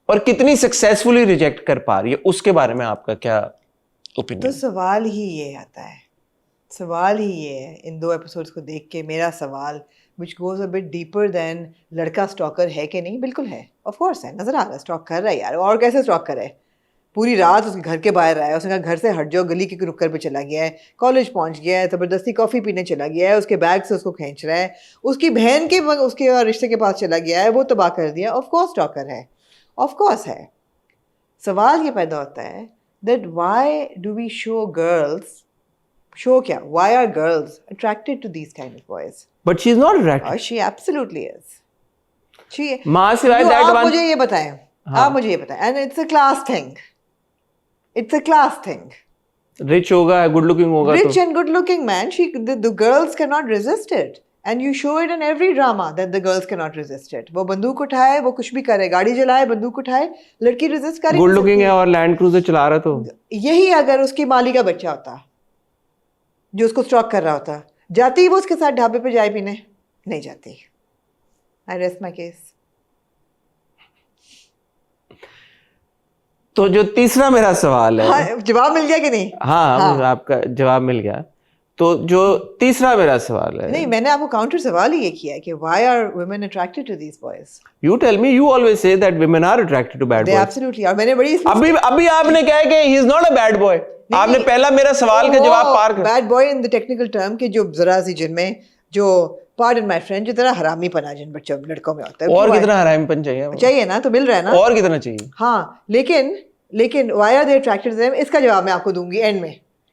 और कितनी सक्सेसफुली रिजेक्ट कर पा रही है, उसके बारे में आपका क्या तो ओपिनियन? सवाल ही ये आता है, सवाल ही ये है इन 2 एपिसोड्स को देख के मेरा सवाल which goes a bit deeper than लड़का स्टॉकर है कि नहीं। बिल्कुल है, ऑफ कोर्स है, नजर आ रहा है स्टॉक कर रहा है यार, और कैसे स्टॉक करे? पूरी रात उसके घर के बाहर रहा है, उसने कहा घर से हट जाओ, गली के नुक्कड़ पे चला गया है, कॉलेज पहुंच गया है, ज़बरदस्ती कॉफ़ी पीने चला गया है, उसके बैग से उसको खींच रहा है, उसकी बहन के उसके रिश्ते के पास चला गया है, वो तबाह कर दिया। ऑफ कोर्स स्टॉकर है, ऑफ कोर्स है। सवाल ये पैदा होता है that why do we show girls, show क्या, why are girls attracted to these kind of boys? But she is not attracted. She absolutely is. She मां सिवाय दैट आप वन, मुझे ये बताएं, आप मुझे ये बताएं, and it's a class thing, it's a class thing. Rich होगा, गुड लुकिंग होगा, Rich तो and good looking man, the girls cannot resist it, and you show it in every drama that the girls cannot resist it. वो बंदूक उठाए, वो कुछ भी करे, गाड़ी चलाए, बंदूक उठाए, लड़की रेजिस्ट करे। गुड लुकिंग है और लैंड क्रूजर चला रहा, तो यही अगर उसकी माली का बच्चा होता जो उसको स्टॉक कर रहा होता, जाती वो उसके साथ ढाबे पे चाय पीने? नहीं जाती। I rest my case. तो जो तीसरा मेरा सवाल है, हाँ, जवाब मिल गया कि नहीं? हाँ, आपका जवाब मिल गया। तो जो तीसरा मेरा सवाल है, नहीं, मैंने आपको काउंटर सवाल ही ये किया है कि why are women attracted to these boys? you tell me, you always say that women are attracted to bad They boys. absolutely are. मैंने बड़ी अभी आपने कहा है कि he is not a bad boy. आपने पहला मेरा सवाल का जवाब पार कर, bad boy in the technical term के जो जरा सी जिनमें जो पार्डन माय फ्रेंड जो तरह हरामी पना जिन बच्चों लड़कों में होता है, और कितना हरामीपन चाहिए? चाहिए ना, तो मिल रहा है ना, और कितना चाहिए? हाँ, लेकिन why are they attracted to them, इसका जवाब मैं आपको दूंगी एंड में,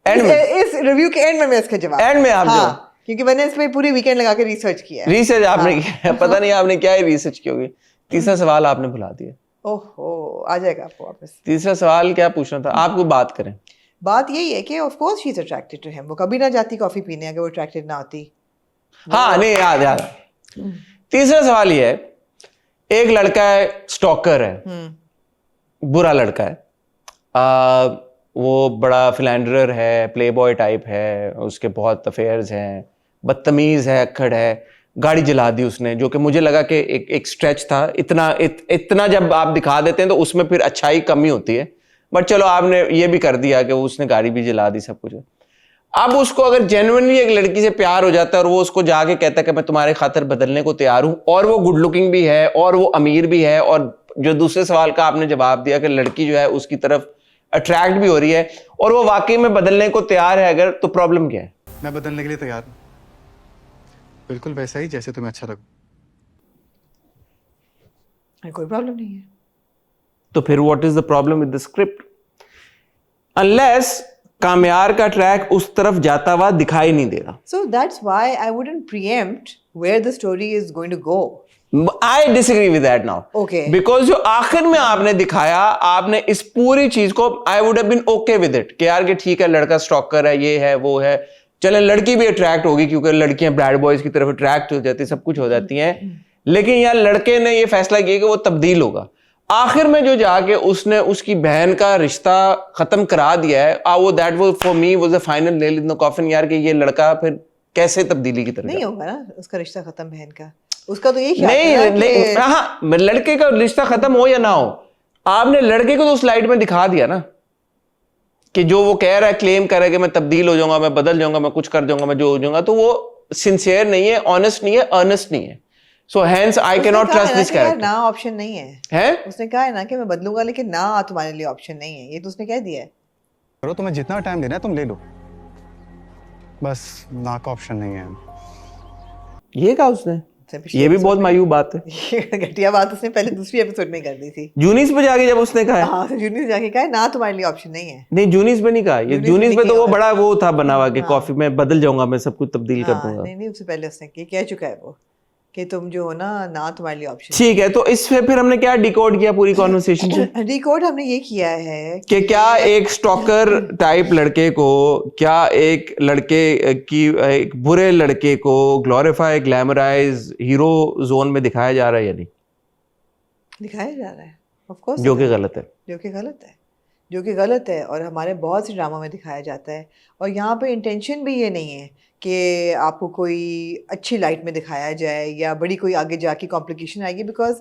इस रिव्यू के एंड में मैं इसका जवाब, एंड में आप हाँ, क्योंकि मैंने इस पे पूरी वीकेंड लगा के रिसर्च किया है। रिसर्च आपने किया, पता नहीं आपने क्या ही रिसर्च की होगी। तीसरा सवाल आपने भुला दिया। ओहो, आ जाएगा आपको वापस। तीसरा सवाल क्या पूछना था? आपको बात करें। बात यही है कि of course she is attracted to him, वो कभी ना जाती कॉफी पीने अगर वो अट्रैक्टेड ना होती। हाँ, नहीं, याद। तीसरा सवाल ये है, एक लड़का है, स्टॉकर है, बुरा लड़का है, वो बड़ा फिलैंडरर है, प्लेबॉय टाइप है, उसके बहुत अफेयर्स हैं, बदतमीज है, अक्खड़ है, गाड़ी जला दी उसने, जो कि मुझे लगा कि एक स्ट्रेच था। इतना जब आप दिखा देते हैं तो उसमें फिर अच्छाई कमी होती है, बट चलो आपने ये भी कर दिया कि उसने गाड़ी भी जला दी, सब कुछ। अब उसको अगर जेन्युइनली एक लड़की से प्यार हो जाता है और वो उसको जाके कहता है कि मैं तुम्हारे खातिर बदलने को तैयार हूं, और वो गुड लुकिंग भी है और वो अमीर भी है, और जो दूसरे सवाल का आपने जवाब दिया कि लड़की जो है उसकी तरफ अट्रैक्ट भी हो रही है और वो वाकई में बदलने को तैयार है अगर, तो प्रॉब्लम क्या है? मैं बदलने के लिए तैयार हूँ, बिल्कुल वैसा ही जैसे तुम्हें अच्छा लगे। कोई प्रॉब्लम नहीं है। तो फिर what is the problem with the script? Unless Kamyar का ट्रैक उस तरफ जाता हुआ दिखाई नहीं दे रहा। So that's why I wouldn't preempt where the story is going to go. I disagree with that now. Okay. Because जो आखिर में आपने दिखाया, आपने इस पूरी चीज को, I would have been okay with it कि यार कि ठीक है, लड़का स्टॉकर है, ये है, वो है, चले लड़की भी अट्रैक्ट होगी क्योंकि लड़कियां बैड बॉयज की तरफ अट्रैक्ट हो जाती है, सब कुछ हो जाती हैं, लेकिन यार लड़के ने ये फैसला किया कि वो तब्दील होगा। आखिर में जो जाके उसने उसकी बहन का रिश्ता खत्म करा दिया है, वो that was for me was the final nail in the coffin, यार कि ये लड़का फिर कैसे तब्दीली की तरफ नहीं होगा ना उसका रिश्ता खत्म बहन का, उसका तो यही ख्याल नहीं, हाँ, लड़के का रिश्ता खत्म हो या ना हो, आपने लड़के को तो उस लाइट में दिखा दिया ना कि जो वो कह रहा है, क्लेम कर रहा है कि मैं तब्दील हो जाऊंगा, मैं बदल जाऊंगा, मैं कुछ कर जाऊंगा, मैं जो हो जाऊंगा, तो वो सिंसियर नहीं है, ऑनेस्ट नहीं है, अर्नेस्ट नहीं है। So hence I cannot trust this character. ना ऑप्शन नहीं है उसने कहा है ना कि मैं बदलूंगा, लेकिन ना तुम्हारे लिए ऑप्शन नहीं है, ये तो उसने कह दिया है। करो, तुम्हें जितना टाइम देना है तुम ले लो, बस ना का ऑप्शन नहीं है। ये कहा उसने? उसने पिछले ये भी episode बहुत में- मायूब बात है। ये घटिया बात उसने पहले दूसरी एपिसोड में कर दी थी। जूनिस पे जाके जब उसने कहा, हाँ, तो जूनियर जाके कहा ना तुम्हारे लिए ऑप्शन नहीं है। नहीं जूनिस पे नहीं कहा, ये जूनिस पे जूनिस नहीं पे तो किया वो और- बड़ा वो था बना हुआ कि हाँ। कॉफी में बदल जाऊंगा, मैं सब कुछ तब्दील कर हाँ, दूंगा। नहीं नहीं, उससे पहले उसने कह चुका है वो कि तुम जो हो ना तुम्हारे लिए ऑप्शन। ठीक है, तो इससे फिर हमने क्या डिकोड किया पूरी कॉन्वर्सेशन से रिकॉर्ड हमने ये किया है कि क्या एक स्टॉकर टाइप लड़के को, क्या एक लड़के की, एक बुरे लड़के को ग्लोरीफाई ग्लैमराइज हीरो जोन में दिखाया जा रहा है या नहीं, दिखाया जा रहा है, ऑफ कोर्स, जो कि गलत है। जो कि गलत है, जो कि गलत है, और हमारे बहुत से ड्रामा में दिखाया जाता है। और यहाँ पे इंटेंशन भी ये नहीं है कि आपको कोई अच्छी लाइट में दिखाया जाए या बड़ी कोई आगे जाके कॉम्प्लिकेशन आएगी, बिकॉज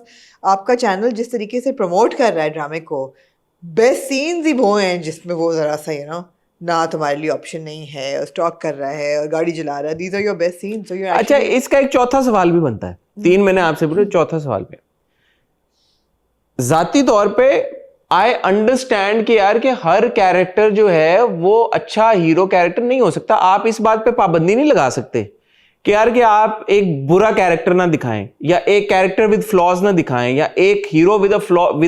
आपका चैनल जिस तरीके से प्रमोट कर रहा है ड्रामे को, बेस्ट सीन्स ही वो हैं जिसमें वो ज़रा सा ना तुम्हारे लिए ऑप्शन नहीं है और स्टॉक कर रहा है और गाड़ी चला रहा है, these are your best scenes. अच्छा, इसका एक चौथा सवाल भी बनता है, 3 मैंने आपसे पूछे, चौथा सवाल पे जाती तौर पे आई अंडरस्टैंड कि यार कि हर कैरेक्टर जो है वो अच्छा हीरो कैरेक्टर नहीं हो सकता। आप इस बात पे पाबंदी नहीं लगा सकते कि यार कि आप एक बुरा कैरेक्टर ना दिखाएं, या एक कैरेक्टर विद फ्लॉज ना दिखाएं, या एक hero with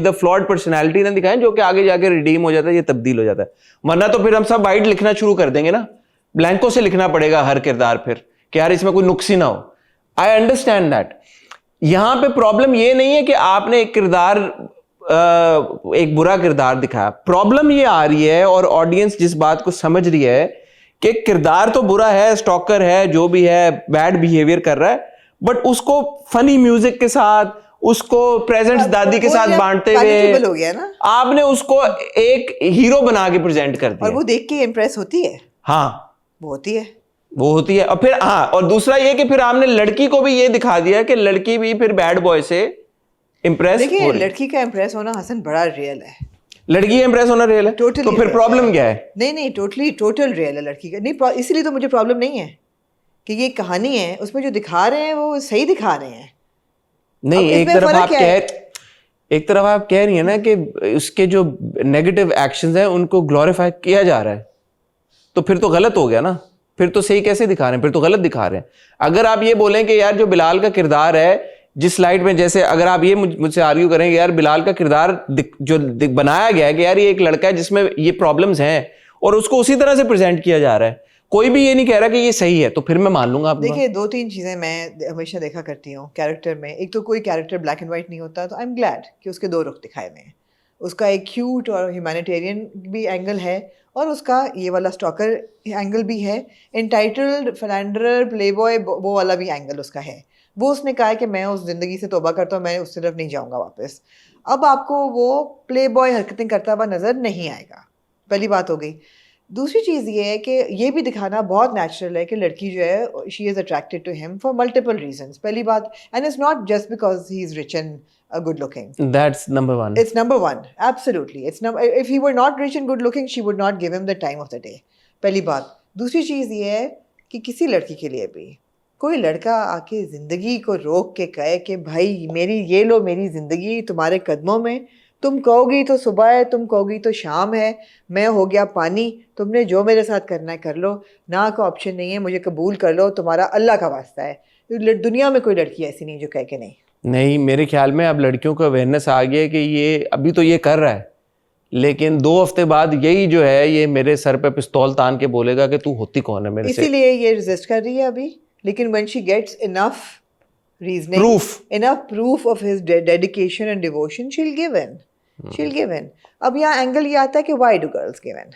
a flawed personality ना दिखाएं जो कि आगे जाके रिडीम हो जाता है, ये तब्दील हो जाता है। वरना तो फिर हम सब वाइट लिखना शुरू कर देंगे ना, ब्लैंको से लिखना पड़ेगा हर किरदार फिर कि यार इसमें कोई नुक्स ही ना हो। I understand that. यहां पे प्रॉब्लम ये नहीं है कि आपने एक किरदार, एक बुरा किरदार दिखाया। प्रॉब्लम ये आ रही है, और ऑडियंस जिस बात को समझ रही है कि किरदार तो बुरा है, स्टॉकर है, जो भी है, बैड बिहेवियर कर रहा है, बट उसको फनी म्यूजिक के साथ, उसको प्रेजेंट्स दादी के साथ बांटते हुए हो गया ना, आपने उसको एक हीरो बना के प्रेजेंट कर और दिया। वो देख के इम्प्रेस होती है, हाँ वो होती है, वो होती है। और फिर हाँ, और दूसरा ये कि फिर आपने लड़की को भी ये दिखा दिया कि लड़की भी फिर बैड बॉय से इम्प्रेस देखिए हो रही है। लड़की का इम्प्रेस होना हसन बड़ा रियल है, लड़की इम्प्रेस होना रियल है, Totally तो फिर real प्रॉब्लम है। क्या है? नहीं नहीं, टोटल रियल है लड़की का। नहीं, इसीलिए तो मुझे प्रॉब्लम नहीं है कि ये कहानी है, उसमें जो दिखा रहे हैं वो सही दिखा रहे हैं। नहीं, अब एक इसमें तरफ फर्क आप क्या है? एक तरफ आप कह रही है ना कि उसके जो नेगेटिव एक्शंस हैं उनको ग्लोरीफाई किया जा रहा है, तो फिर तो गलत हो गया ना। फिर तो सही कैसे दिखा रहे हैं? फिर तो गलत दिखा रहे हैं। अगर आप ये बोलें कि यार जो बिलाल का किरदार है, जिस लाइट में, जैसे अगर आप ये मुझसे आर्ग्यू करेंगे यार बिलाल का किरदार बनाया गया है कि यार ये एक लड़का है जिसमें ये प्रॉब्लम्स हैं, और उसको उसी तरह से प्रेजेंट किया जा रहा है, कोई भी ये नहीं कह रहा कि ये सही है, तो फिर मैं मान लूंगा आपको। देखिए 2-3 चीज़ें मैं हमेशा देखा करती हूँ कैरेक्टर में। एक तो कोई कैरेक्टर ब्लैक एंड वाइट नहीं होता, तो आई एम ग्लैड कि उसके 2 रुख दिखाए हुए हैं। उसका एक क्यूट और ह्यूमैनिटेरियन भी एंगल है, और उसका ये वाला स्टॉकर एंगल भी है, एंटाइटल्ड फ्लैंडरर प्लेबॉय वो वाला भी एंगल उसका है। वो उसने कहा है कि मैं उस ज़िंदगी से तौबा करता हूँ, मैं उस तरफ नहीं जाऊँगा वापस। अब आपको वो प्लेबॉय हरकतें करता हुआ नज़र नहीं आएगा, पहली बात हो गई। दूसरी चीज़ ये है कि ये भी दिखाना बहुत नेचुरल है कि लड़की जो है she is attracted to him for multiple reasons, पहली बात, and it's not just because he is rich and good looking. That's number one. It's number one, absolutely. It's number. If he were not rich and good looking, she would not give him the time of the day. पहली बात। दूसरी चीज़ ये है कि किसी लड़की के लिए भी कोई लड़का आके ज़िंदगी को रोक के कहे कि भाई मेरी ये लो, मेरी ज़िंदगी तुम्हारे कदमों में, तुम कहोगी तो सुबह है, तुम कहोगी तो शाम है, मैं हो गया पानी, तुमने जो मेरे साथ करना है कर लो, ना का ऑप्शन नहीं है, मुझे कबूल कर लो, तुम्हारा अल्लाह का वास्ता है। दुनिया में कोई लड़की ऐसी नहीं जो कहे कि नहीं। नहीं, मेरे ख्याल में अब लड़कियों को अवेयरनेस आ गया है कि ये अभी तो ये कर रहा है, लेकिन 2 हफ्ते बाद यही जो है ये मेरे सर पे पिस्तौल तान के बोलेगा कि तू होती कौन है मेरे से। इसीलिए ये रेजिस्ट कर रही है अभी, लेकिन when she gets enough reasoning, enough proof of his dedication and devotion, she'll give in. She'll give in. अब यहाँ एंगल ये आता है कि why do girls give in?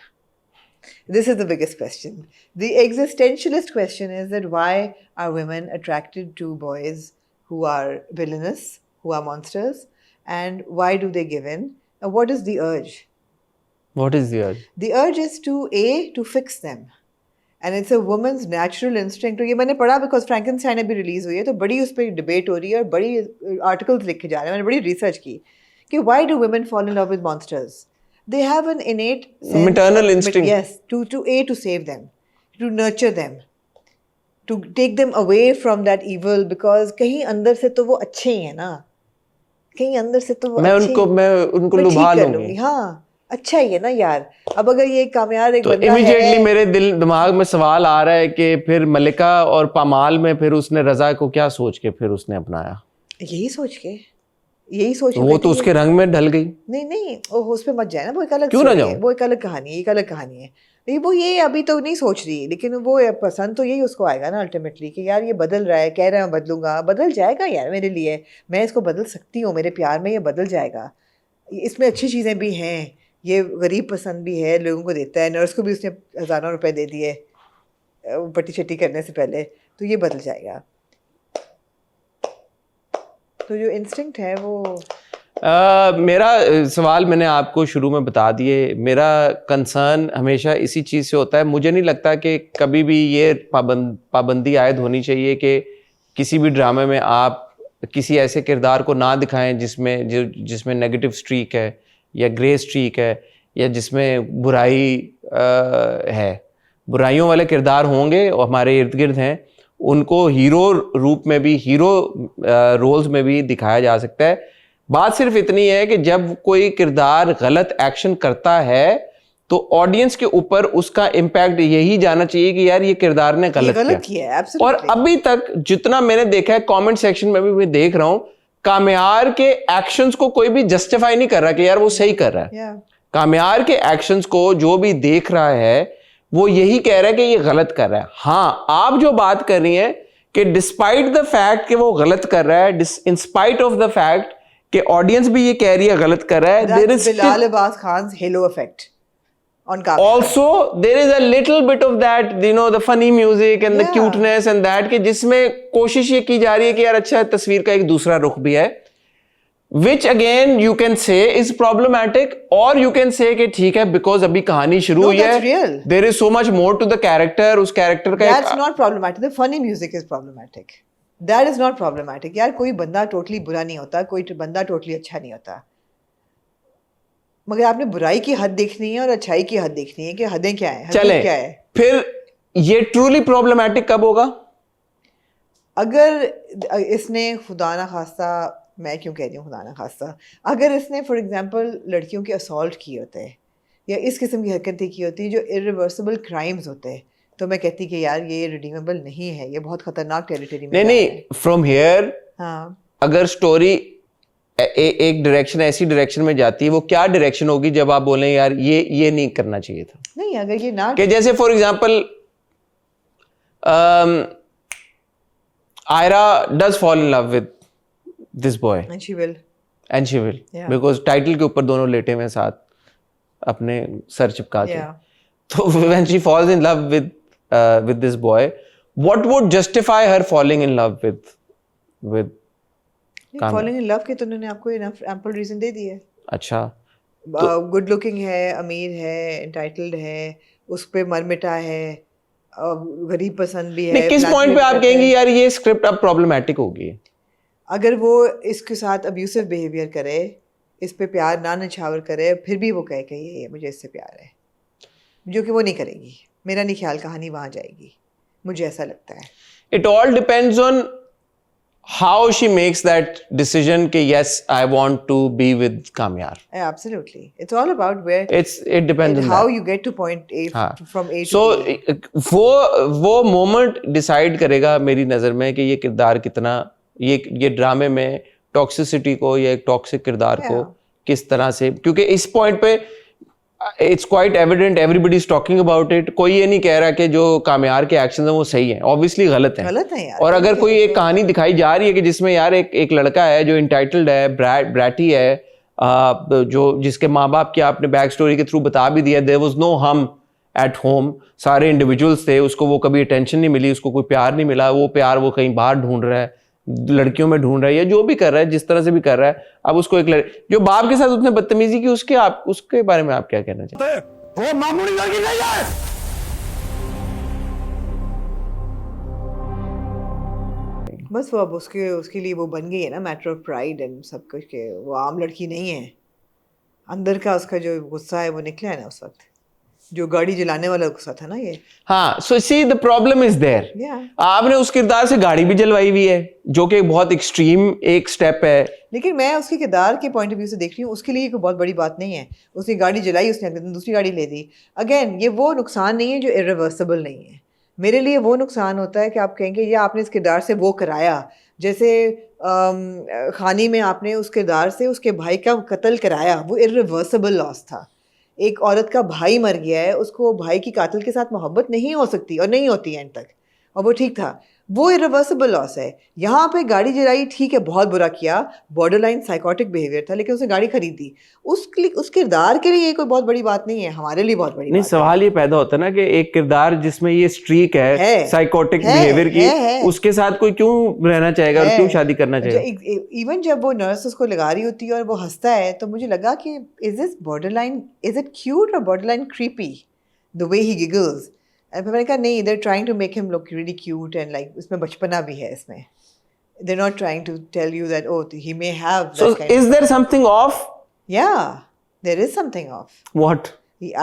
This is the biggest question. The existentialist question is that why are women attracted to boys who are villainous, who are monsters, and why do they give in? And what is the urge? What is the urge? The urge is to fix them. And it's a woman's natural instinct. तो ये मैंने पढ़ा because Frankenstein अभी रिलीज हुई है, तो बड़ी उस पर डिबेट हो रही है और बड़ी आर्टिकल्स लिखे जा रहे हैं। मैंने बड़ी रिसर्च की कि why do women fall in love with monsters? They have an innate sense Maternal of, instinct. Yes, to save them, to nurture them, to take them away from that evil, because कहीं अंदर से तो वो अच्छे ही है ना, कहीं अंदर से तो वो मैं अच्छे उनको ही- मैं उनको मैं ठीक लुभा कर लूंगी। हाँ, अच्छा ही है ना यार। अब अगर ये कामयाब एक तो बंदा इमीडिएटली है, मेरे दिमाग में सवाल आ रहा है कि फिर मलिका और पामाल में फिर उसने रजा को क्या सोच के फिर उसने अपनाया? यही सोच के, यही सोच तो के वो कहती तो है उसके रंग में ढल गई। नहीं नहीं, उस पे मत जाए ना, वो एक अलग क्यों ना story है, जाऊं? वो एक अलग कहानी है, एक अलग कहानी है। नहीं वो ये अभी तो नहीं सोच रही, लेकिन वो पसंद तो यही उसको आएगा ना अल्टीमेटली, कि यार ये बदल रहा है, कह रहा है मैं बदलूंगा, बदल जाएगा यार मेरे लिए, मैं इसको बदल सकती हूँ, मेरे प्यार में ये बदल जाएगा। इसमें अच्छी चीज़ें भी हैं, ये गरीब पसंद भी है, लोगों को देता है, नर्स को भी उसने हज़ारों रुपए दे दिए पट्टी शट्टी करने से पहले, तो ये बदल जाएगा। तो जो इंस्टिंक्ट है वो मेरा सवाल मैंने आपको शुरू में बता दिए। मेरा कंसर्न हमेशा इसी चीज़ से होता है। मुझे नहीं लगता कि कभी भी ये पाबंदी आयद होनी चाहिए कि किसी भी ड्रामे में आप किसी ऐसे किरदार को ना दिखाएं जिसमें नेगेटिव स्ट्रीक है या ग्रे स्ट्रीक है या जिसमें बुराई है। बुराइयों वाले किरदार होंगे और हमारे इर्द गिर्द हैं, उनको हीरो रूप में भी, हीरो रोल्स में भी दिखाया जा सकता है। बात सिर्फ इतनी है कि जब कोई किरदार गलत एक्शन करता है तो ऑडियंस के ऊपर उसका इम्पैक्ट यही जाना चाहिए कि यार ये किरदार ने गलत किया है, और absolutely। अभी तक जितना मैंने देखा है कमेंट सेक्शन में भी मैं देख रहा हूं, कामयार के एक्शंस को कोई भी जस्टिफाई नहीं कर रहा कि यार वो सही कर रहा है। Yeah. कामयार के एक्शंस को जो भी देख रहा है वो यही कह रहा है कि ये गलत कर रहा है। हाँ, आप जो बात कर रही हैं कि डिस्पाइट द फैक्ट कि वो गलत कर रहा है, in spite of the fact कि ऑडियंस भी ये कह रही है गलत कर रहा है, there is Bilal Abbas Khan's halo effect on Kaamyab। also there is a little bit of that, you know, the funny music and the cuteness and that, कि जिसमें कोशिश ये की जा रही है कि यार अच्छा तस्वीर का एक दूसरा रुख भी है, which again you can say is problematic, और you can say कि ठीक है because अभी कहानी शुरू हुई that's है, real। there is so much more to the character, उस character का That's not problematic, the funny music is problematic, that is not problematic। यार कोई बंदा टोटली बुरा नहीं होता, कोई बंदा टोटली अच्छा नहीं होता, मगर आपने बुराई की हद देखनी है और अच्छाई की हद देखनी है कि हदें क्या है, चले क्या है। फिर ये ट्रूली प्रॉब्लमैटिक कब होगा? अगर इसने खुदा ना खास्ता, मैं क्यों कह रही हूँ खुदा ना खास्ता, अगर इसने फॉर एग्जांपल लड़कियों के असॉल्ट किए होते हैं या इस किस्म की हरकतें की होती जो इरिवर्सिबल क्राइम्स होते हैं, तो मैं कहती कि यार ये रिडीमेबल नहीं है, ये बहुत खतरनाक टेरिटरी में नहीं, फ्रॉम हियर हाँ, अगर स्टोरी एक डायरेक्शन, ऐसी डायरेक्शन में जाती है, वो क्या डायरेक्शन होगी जब आप बोलें यार ये नहीं करना चाहिए था? नहीं, अगर ये ना कि जैसे for example Ayra does fall in love with this boy and she will, and she will, Yeah. बिकॉज टाइटल के ऊपर दोनों लेटे हुए साथ अपने सर चिपका के। yeah, तो when she falls in love with this boy, what would justify her falling in love with Kamya? Falling in love के तो उन्होंने आपको इनफ एम्पल रीजन दे दिए। अच्छा, गुड लुकिंग है, अमीर है, एंटाइटल्ड है, उस पे मर मिटा है, गरीब पसंद भी है। नहीं, किस पॉइंट पे आप कहेंगे यार ये स्क्रिप्ट अब प्रॉब्लमेटिक होगी? अगर वो इसके साथ अब्यूसिव बिहेवियर करे, इस पे प्यार ना निछावर करे, फिर भी वो कहे कि ये मुझे इससे प्यार है, जो कि वो नहीं करेगी, मेरा नहीं ख्याल कहानी वहाँ जाएगी, मुझे ऐसा लगता है। It all depends on how she makes that decision कि yes, I want to be with Kamyar. Absolutely, it's all about where It depends on how that. you get to point A हाँ. from A So to B। वो मोमेंट डिसाइड करेगा मेरी नज़र में कि ये किरदार कितना, ये ड्रामे में टॉक्सिसिटी को या एक टॉक्सिक किरदार को किस तरह से, क्योंकि इस पॉइंट पे it's quite evident, everybody is talking about it. कोई ये नहीं कह रहा कि जो कामयार के एक्शन है वो सही है, ऑब्वियसली गलत है। गलत है यार। और अगर कोई एक कहानी दिखाई जा रही है कि जिसमें यार एक लड़का है जो इंटाइटल्ड है, ब्रैटी है, जो जिसके माँ बाप की आपने बैक स्टोरी के थ्रू बता भी दिया, देयर वाज नो हम एट होम, सारे इंडिविजुअल्स थे, उसको वो कभी अटेंशन नहीं मिली, उसको कोई प्यार नहीं मिला, वो प्यार वो कहीं बाहर ढूंढ रहा है, लड़कियों में ढूंढ रहा है, या जो भी कर रहा है, जिस तरह से भी कर रहा है। अब उसको एक जो बाप के साथ उसने बदतमीजी की, उसके बारे में आप क्या कहना चाहते हैं? वो मामूली लड़की नहीं है। बस वो अब उसके लिए वो बन गई है ना मैटर ऑफ प्राइड एंड सब कुछ, के वो आम लड़की नहीं है, अंदर का उसका जो गुस्सा है वो निकला है ना उस वक्त। जो गाड़ी जलाने वाला गुस्सा था ना ये। हाँ, so see the problem is there. Yeah. आपने उस किरदार से गाड़ी भी जलवाई हुई है, जो कि बहुत एक्सट्रीम एक स्टेप है। लेकिन मैं उसके किरदार के पॉइंट ऑफ व्यू से देख रही हूँ, उसके लिए कोई बहुत बड़ी बात नहीं है। उसने गाड़ी जलाई, उसने अगले दिन दूसरी गाड़ी ले दी। अगेन ये वो नुकसान नहीं है जो इरिवर्सिबल नहीं है। मेरे लिए वो नुकसान होता है कि आप कहेंगे ये आपने इस किरदार से वो कराया, जैसे खानी में आपने उस किरदार से उसके भाई का कत्ल कराया, वो इरिवर्सिबल लॉस था। एक औरत का भाई मर गया है, उसको भाई की कातिल के साथ मोहब्बत नहीं हो सकती और नहीं होती एंड तक, और वो ठीक था, वो इरिवर्सिबल लॉस है। यहाँ पे गाड़ी जलाई, ठीक है, बहुत बुरा किया, बॉर्डरलाइन साइकोटिक बिहेवियर था, लेकिन उसने गाड़ी खरीदी। उस किरदार के लिए ये कोई बहुत बड़ी बात नहीं है, हमारे लिए बहुत बड़ी नहीं, बात सवाल ये पैदा होता है ना कि एक किरदार जिसमें ये स्ट्रीक है साइकोटिक बिहेवियर की, उसके साथ कोई क्यों रहना चाहेगा और क्यों शादी करना चाहेगा? इवन जब वो नर्स उसको लगा रही होती है और वो हंसता है, तो मुझे लगा कि is this borderline, is it cute और borderline creepy the way he giggles. मैंने कहा नहीं, they're trying to make him look really cute and like उसमें बचपना भी है इसमें। They're not trying to tell you that oh he may have that So kind is there something off? Yeah, there is something off. What?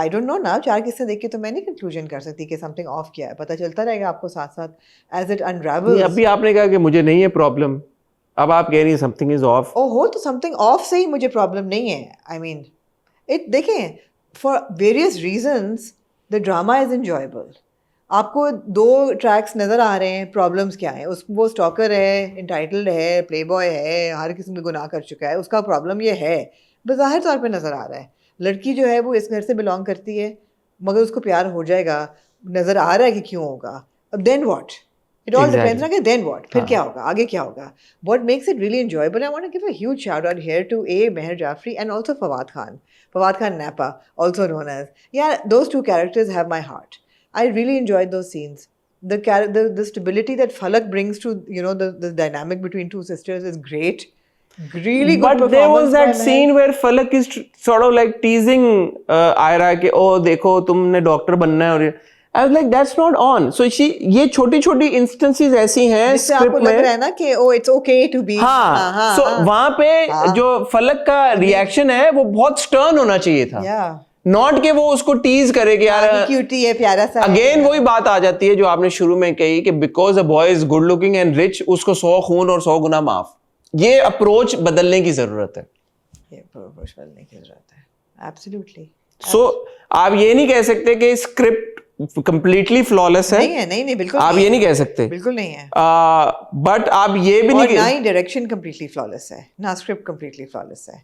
I don't know ना, 4 किस्से देख के तो मैं नहीं कंक्लूजन कर सकती कि something off क्या है, पता चलता रहेगा आपको साथ साथ as it unravels। अभी आपने कहा कि मुझे नहीं है प्रॉब्लम, अब आप कह रही हैं something is off। ओहो, तो something off से ही मुझे प्रॉब्लम नहीं है। I mean, देखें, for various reasons the drama is enjoyable। आपको 2 ट्रैक्स नज़र आ रहे हैं, प्रॉब्लम्स क्या हैं? वो स्टॉकर है, इंटाइटल्ड है, प्लेबॉय है, हर किस्म के गुनाह कर चुका है, उसका प्रॉब्लम ये है, बज़ाहिर तौर पे नज़र आ रहा है। लड़की जो है वो इस घर से बिलोंग करती है, मगर उसको प्यार हो जाएगा, नज़र आ रहा है कि क्यों होगा। अब then what? It all depends ना कि देन व्हाट, फिर क्या होगा, आगे क्या होगा। What makes it really enjoyable, I want to give a huge shout out here to Meher Jafri and also Fawad Khan Napa, also known as, yeah, those 2 characters have my heart. I really enjoyed those scenes. The stability that Falak brings to, you know, the dynamic between 2 sisters is great. Really good But performance. there was that by Meher. scene where Falak is sort of like teasing Ira कि ओ देखो तुमने डॉक्टर बनना है, और I was like that's not on. So ये छोटी-छोटी instances ऐसी हैं जिससे आपको स्क्रिप्ट लग रहा में। है ना कि oh it's okay to be। हाँ, so वहाँ पे जो फलक का रिएक्शन है वो बहुत स्टर्न होना चाहिए था। Yeah. नॉट कि वो उसको टीज करे कि यार क्यूटी है, प्यारा सा। अगेन वही बात आ जाती है जो आपने शुरू में कही कि because a boy is good looking and rich, उसको 100 खून और 100 गुना माफ। ये अप्रोच बदलने की जरूरत है। ये अप्रोच बदलने की जरूरत है, एब्सोल्युटली। सो आप ये नहीं कह सकते कि स्क्रिप्ट कंप्लीटली फ्लॉलेस है। नहीं, बिल्कुल आप नहीं, ये नहीं कह सकते, बिल्कुल नहीं है। बट आप ये भी और नहीं ना ही डायरेक्शन कंप्लीटली फ्लॉलेस है, ना स्क्रिप्ट कंप्लीटली फ्लॉलेस है।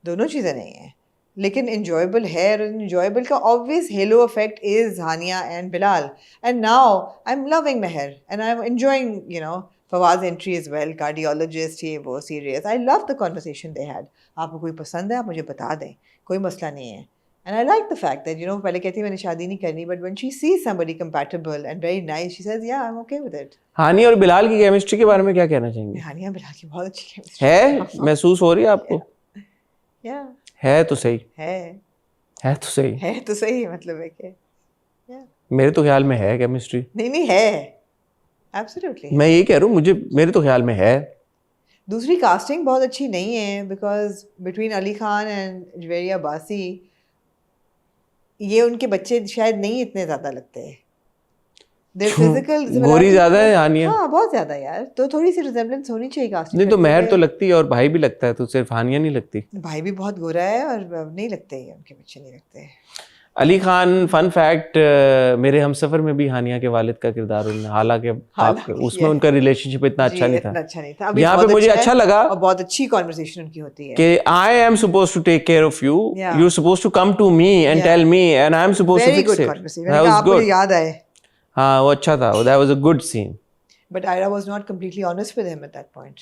दोनों चीजें नहीं है, लेकिन enjoyable है। और enjoyable का obvious halo effect is Hania and Bilal, and now I'm loving Meher and I'm enjoying, you know, Fawad's entry as well, cardiologist, ये वो serious। I love the conversation they had। आपको कोई पसंद है आप मुझे बता दें, कोई मसला नहीं है। And I like the fact that, you know, पहले कहती मैंने शादी नहीं करनी, but when she sees somebody compatible and very nice, she says, yeah, I'm okay with it। हानि और बिलाल की केमिस्ट्री के बारे में क्या कहना चाहेंगे? हानिया बिलाल की बहुत अच्छी chemistry है, महसूस हो रही है आपको? yeah, है तो सही, है तो सही, है तो सही, मतलब है कि मेरे तो ख्याल में है केमिस्ट्री। नहीं है, एब्सोल्युटली। मैं यही कह रहा हूँ, मेरे तो ख्याल में है। दूसरी कास्टिंग बहुत अच्छी नहीं है, because between Ali Khan and Javeria बासी, ये उनके बच्चे शायद नहीं इतने ज्यादा लगते हैं। Their physical गोरी ज्यादा है हानिया? हाँ, बहुत ज्यादा यार, तो थोड़ी सी रिजेम्बलेंस होनी चाहिए कास्टिंग। नहीं तो मेहर तो लगती है और भाई भी लगता है, तो सिर्फ हानिया नहीं लगती। भाई भी बहुत गोरा है और नहीं लगते हैं, उनके बच्चे नहीं लगते। अली खान, फन फैक्ट, मेरे हमसफर में भी हानिया के वालिद का किरदार उन्होंने, हालांकि उसमें उनका रिलेशनशिप इतना अच्छा नहीं था। अच्छा नहीं था। यहाँ पे मुझे अच्छा लगा और बहुत अच्छी कॉन्वर्सेशन उनकी होती है कि I am supposed to take care of you, you are supposed to come to me and tell me and I am supposed to fix it. That was good, याद आए। हाँ, वो अच्छा था, that was a good scene. But Ayra was not completely honest with him at that point.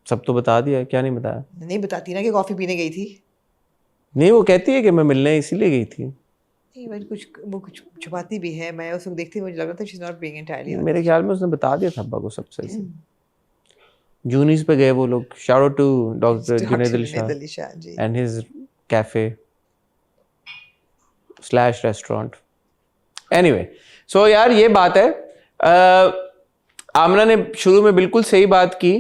सब तो बता दिया, क्या नहीं बताया? नहीं बताती ना कि कॉफी पीने गई थी। नहीं, वो कहती है कि मैं मिलने इसीलिए गई थी। नहीं, वो कुछ छुपाती भी है। मैं उसको देखती मुझे लग रहा था she is not being entirely. मेरे ख्याल में उसने बता दिया था अब्बा को सब सही से। जूनीस पे गए वो लोग। Shout out to doctor Junaid Ali Shah ji and his cafe / restaurant. Anyway, so यार ये बात है, आमना ने शुरू में बिल्कुल सही बात की।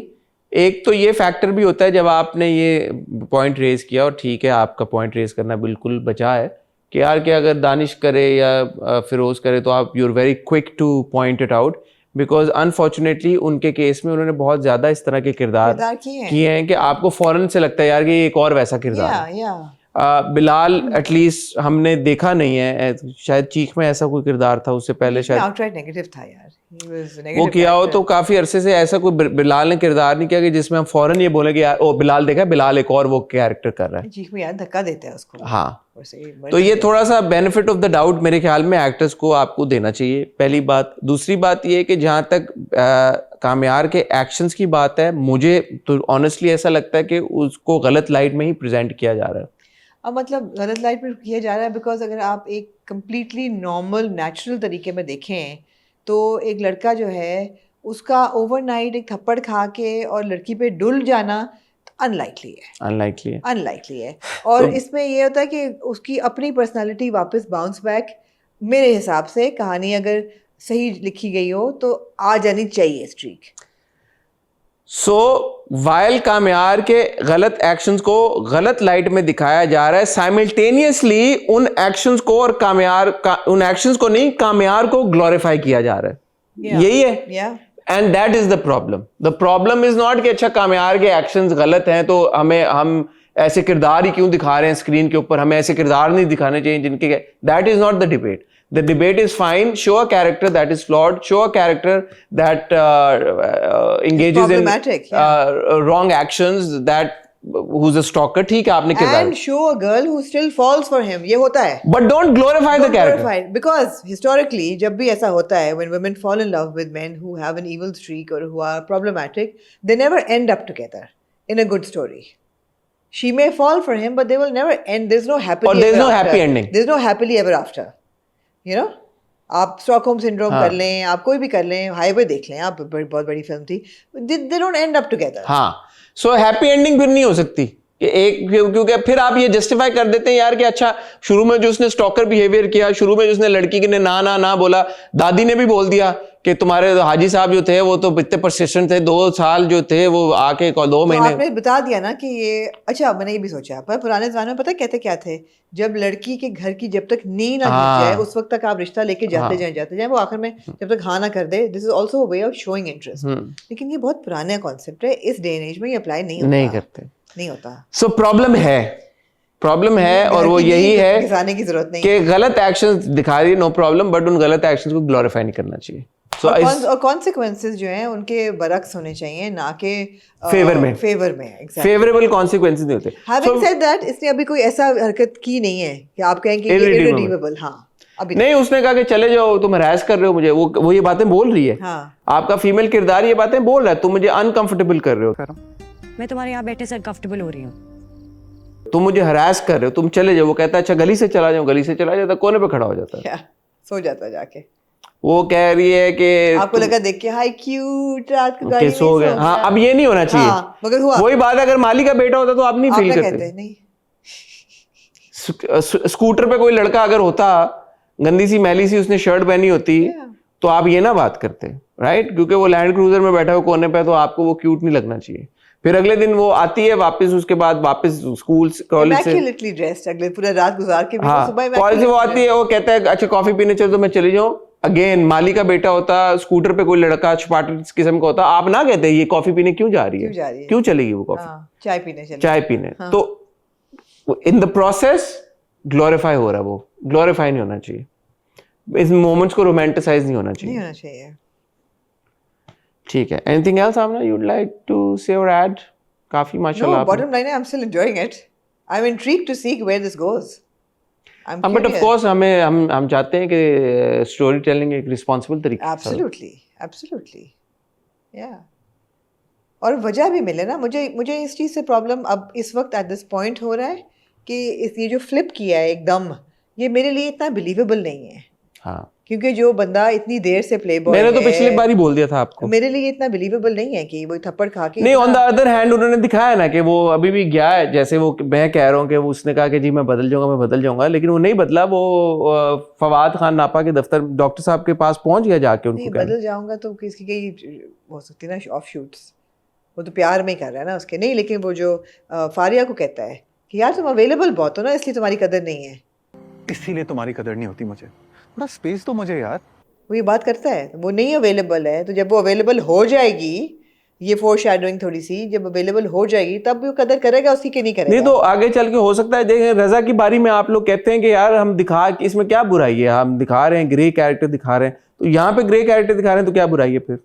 एक तो ये फैक्टर भी होता है जब आपने ये पॉइंट रेज किया, और ठीक है आपका पॉइंट रेज करना बिल्कुल बचा है, कि यार कि अगर दानिश करे या फिरोज करे तो आप you are very quick to point it out, because unfortunately उनके केस में उन्होंने बहुत ज्यादा इस तरह के किरदार किए हैं कि आपको फौरन से लगता है यार कि ये एक और वैसा किरदार है। बिलाल एटलीस्ट हमने देखा नहीं है, शायद चीख में ऐसा कोई किरदार था उससे पहले शायद आउटराइट नेगेटिव था यार, वो किया हो, तो काफी अरसे से ऐसा कोई बिलाल ने किरदार नहीं किया कि जिसमें हम फौरन ये बोले कि यार ओ बिलाल देखा, बिलाल एक और वो कैरेक्टर कर रहा है। चीख में यार धक्का देते हैं उसको। हाँ, तो ये थोड़ा सा बेनिफिट ऑफ द डाउट मेरे ख्याल में एक्टर्स को आपको देना चाहिए, पहली बात। दूसरी बात ये कि जहां तक कामयार के एक्शंस की बात है, मुझे तो ऑनेस्टली ऐसा लगता है कि उसको गलत लाइट में ही प्रेजेंट किया जा रहा है। अब मतलब गलत लाइट में किया जा रहा है बिकॉज अगर आप एक कम्प्लीटली नॉर्मल नेचुरल तरीके में देखें तो एक लड़का जो है उसका ओवरनाइट एक थप्पड़ खा के और लड़की पे डुल जाना अनलाइकली है। और इसमें ये होता है कि उसकी अपनी पर्सनालिटी वापस बाउंस बैक, मेरे हिसाब से कहानी अगर सही लिखी गई हो तो आ जानी चाहिए स्ट्रीक। सो वाइल कामयार के गलत एक्शंस को गलत लाइट में दिखाया जा रहा है, साइमल्टेनियसली उन एक्शंस को और उन एक्शंस को नहीं, कामयार को ग्लोरीफाई किया जा रहा है। यही है, and that is the problem. The problem is not कि अच्छा कामयार के एक्शंस गलत हैं तो हम ऐसे किरदार ही क्यों दिखा रहे हैं स्क्रीन के ऊपर, हमें ऐसे किरदार नहीं दिखाने चाहिए जिनके, that is not the debate. The debate is fine. Show a character that is flawed. Show a character that engages in wrong actions. That who's a stalker. ठीक है, आपने किरदार. And show a girl who still falls for him. ये होता है. But don't glorify the character. Because historically, जब भी ऐसा होता है, when women fall in love with men who have an evil streak or who are problematic, they never end up together in a good story. She may fall for him, but they will never end. There's no happily. Or there's no happy ending. There's no happily ever after. You know, आप स्टॉकहोम सिंड्रोम कर लें, आप कोई भी कर लें, हाईवे देख लें, आप बहुत बड़ी फिल्म थी, they don't end up together. हाँ, so हैप्पी एंडिंग फिर नहीं हो सकती कि एक, क्योंकि फिर आप ये जस्टिफाई कर देते हैं यार कि अच्छा शुरू में जो उसने स्टॉकर बिहेवियर किया, शुरू में जो उसने लड़की के ने ना बोला, दादी ने भी बोल दिया कि तुम्हारे हाजी साहब जो थे वो तो इतने परसिस्टेंट थे, 2 साल जो थे वो आके 2 महीने। आपने बता दिया ना कि ये, अच्छा मैंने ये भी सोचा, पर पुराने जमाने में पता कहते क्या थे, जब लड़की के घर की जब तक नींद ना टूट जाए उस वक्त तक आप रिश्ता लेके जाते जाए, वो आखिर में जब तक हाँ ना कर दे, this is also a way of showing interest. लेकिन ये बहुत पुराना कॉन्सेप्ट है, इस डे एंड एज में ये अप्लाई नहीं होता। सो प्रॉब्लम है और वो यही है की जरूरत नहीं कि गलत एक्शंस दिखा रही है, नो प्रॉब्लम, बट उन गलत एक्शंस को ग्लोरीफाई नहीं करना चाहिए। और कॉन्सिक्वेंसेस जो हैं उनके बरक्स होने चाहिए, ना कि फेवर में फेवरेबल कॉन्सिक्वेंसेस नहीं होते। हैविंग सेड दैट, इसने अभी कोई ऐसा हरकत की नहीं है कि आप कहें कि इररिडीमेबल। हाँ, अभी नहीं, उसने कहा कि चले जाओ, तुम हरास कर रहे हो मुझे, वो ये बातें बोल रही है। हाँ, आपका फीमेल किरदार ये बातें बोल रहा है, तुम मुझे अनकंफर्टेबल कर रहे हो, मैं तुम्हारे यहाँ बैठे से अनकंफर्टेबल हो रही हूँ, तुम मुझे हरास कर रहे हो, तुम चले जाओ। वो कहता है अच्छा गली से चला जाता, कोने पे खड़ा हो जाता है, सो जाता जाके। वो कह रही है कि आपको लगा देख के हाय क्यूट, रात को गाड़ी में सो गए। हाँ, अब ये नहीं होना चाहिए। हाँ, मगर हुआ वही बात, अगर माली का बेटा होता तो आप नहीं फील करते। नहीं, स्कूटर पे कोई लड़का अगर होता, गंदी सी मैली सी उसने शर्ट पहनी होती, तो आप ये ना बात करते, राइट? क्योंकि वो लैंड क्रूजर में बैठा हुआ कोने पे, तो आपको वो क्यूट नहीं लगना चाहिए। फिर अगले दिन वो आती है वापस, उसके बाद वापस स्कूल कॉलेज से इमैक्युलेटली ड्रेस्ड, अगले पूरा रात गुजार के भी सुबह कॉलेज से वो आती है, वो कहता है अच्छा कॉफी पीने चलो, तो मैं चली जाऊं। अगेन माली का बेटा होता, स्कूटर पे कोई लड़का चपाटी किस्म का होता, आप ना कहते ये कॉफी पीने क्यों जा रही है, क्यों चलेगी वो कॉफी, चाय पीने। तो इन द प्रोसेस ग्लोरीफाई हो रहा है, वो ग्लोरीफाई नहीं होना चाहिए, इस मोमेंट्स को रोमांटिसाइज नहीं होना चाहिए। ठीक है, anything else Amna you'd like to say और ऐड? काफी माशाल्लाह। नो, बॉटम लाइन है, I am still enjoying it, I am intrigued to see where this goes. But of course हम चाहते हैं कि स्टोरी टेलिंग एक रिस्पांसिबल तरीके से। एब्सोल्युटली या, और वजह भी मिले ना। मुझे इस चीज़ से प्रॉब्लम अब इस वक्त एट दिस पॉइंट हो रहा है कि ये जो फ्लिप किया है एकदम, ये मेरे लिए इतना बिलीवेबल नहीं है। हाँ, क्योंकि जो बंदा इतनी देर से प्ले बॉय, मैंने तो पिछली बार ही बोल दिया था आपको, मेरे लिए इतना बिलीवेबल नहीं है कि वो थप्पड़ खा के। नहीं, ऑन द अदर हैंड उन्होंने दिखाया ना कि वो अभी भी गया है, जैसे वो मैं कह रहा हूँ कि वो उसने कहा कि जी मैं बदल जाऊंगा, लेकिन वो नहीं बदला। वो फवाद खान नापा के दफ्तर डॉक्टर साहब के पास पहुंच गया जाके, उनको बदल जाऊंगा तो किसकी कई हो सकती ना ऑफ शूट्स, वो तो प्यार में ही कर रहा है ना उसके। नहीं, लेकिन वो जो फारिया को कहता है कि यार तुम अवेलेबल बहुत हो ना, इसलिए तुम्हारी कदर नहीं है। इसीलिए तुम्हारी कदर नहीं होती मुझे। थोड़ा स्पेस तो मुझे यार। वो ये बात करता है, वो नहीं अवेलेबल है, तो जब वो अवेलेबल हो जाएगी, ये फोर शैडोइंग थोड़ी सी, जब अवेलेबल हो जाएगी तब वो कदर करेगा उसकी कि नहीं करेगा। नहीं तो आगे चल के हो सकता है, देखें रजा की बारी में आप लोग कहते हैं कि यार हम दिखा, इसमें क्या बुराई है, हम दिखा रहे हैं ग्रे कैरेक्टर दिखा रहे हैं, तो यहाँ पे ग्रे कैरेक्टर दिखा रहे हैं तो क्या बुराई है फिर?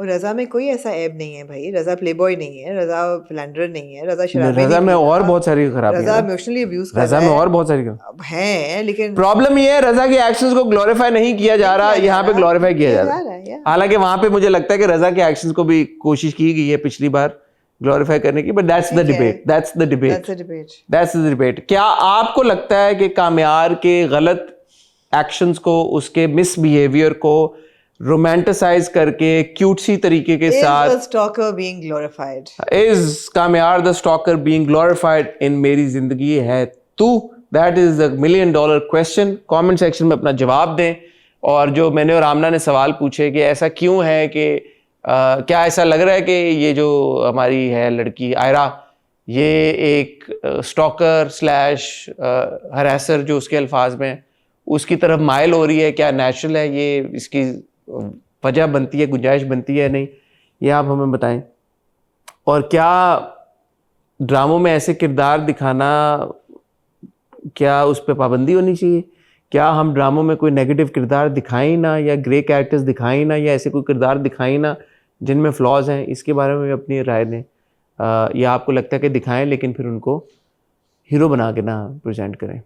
और रजा में कोई ऐसा ऐब नहीं है भाई, रजा प्लेबॉय नहीं है, रजा फिलैंडर नहीं है, रजा शराबी रजा नहीं में पीता, और बहुत सारी खराबियां रजा हैं। इमोशनली अब्यूज कर रजा रहा में है, और बहुत सारी हैं, लेकिन प्रॉब्लम ये है रजा के एक्शंस को ग्लोरीफाई नहीं किया जा रहा, यहाँ पे ग्लोरीफाई किया जा रहा है। हालांकि वहां पे मुझे लगता है कि रजा के एक्शंस को भी कोशिश की गई है पिछली बार ग्लोरीफाई करने की, but that's the debate, that's the debate. क्या आपको लगता है कि काम्यार के गलत एक्शंस को, उसके मिसबिहेवियर को रोमांटिसाइज करके क्यूटसी तरीके के साथ, stalker being glorified, is Kamyar the stalker being glorified in मेरी जिंदगी है तू? That is the $1 million question. Comment section में अपना जवाब दें। और जो मैंने और आमना ने सवाल पूछे कि ऐसा क्यों है कि क्या ऐसा लग रहा है कि ये जो हमारी है लड़की आयरा, ये एक स्टॉकर स्लैश हरासर जो उसके अल्फाज में उसकी तरफ माइल हो रही है, क्या नेचुरल है ये, इसकी वजह बनती है, गुंजाइश बनती है नहीं, ये आप हमें बताएं। और क्या ड्रामों में ऐसे किरदार दिखाना, क्या उस पर पाबंदी होनी चाहिए? क्या हम ड्रामों में कोई नेगेटिव किरदार दिखाएं ना, या ग्रे कैरेक्टर्स दिखाएं ना, या ऐसे कोई किरदार दिखाएं ना जिनमें फ्लॉज हैं? इसके बारे में अपनी राय दें। या आपको लगता है कि दिखाएं लेकिन फिर उनको हीरो बना के ना प्रेजेंट करें?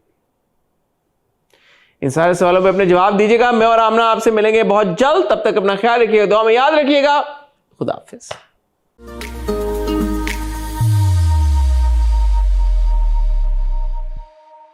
इन सारे सवालों पे अपने जवाब दीजिएगा। मैं और आमना आपसे मिलेंगे बहुत जल्द, तब तक अपना ख्याल रखिएगा, दुआ में याद रखिएगा। खुदा हाफिज।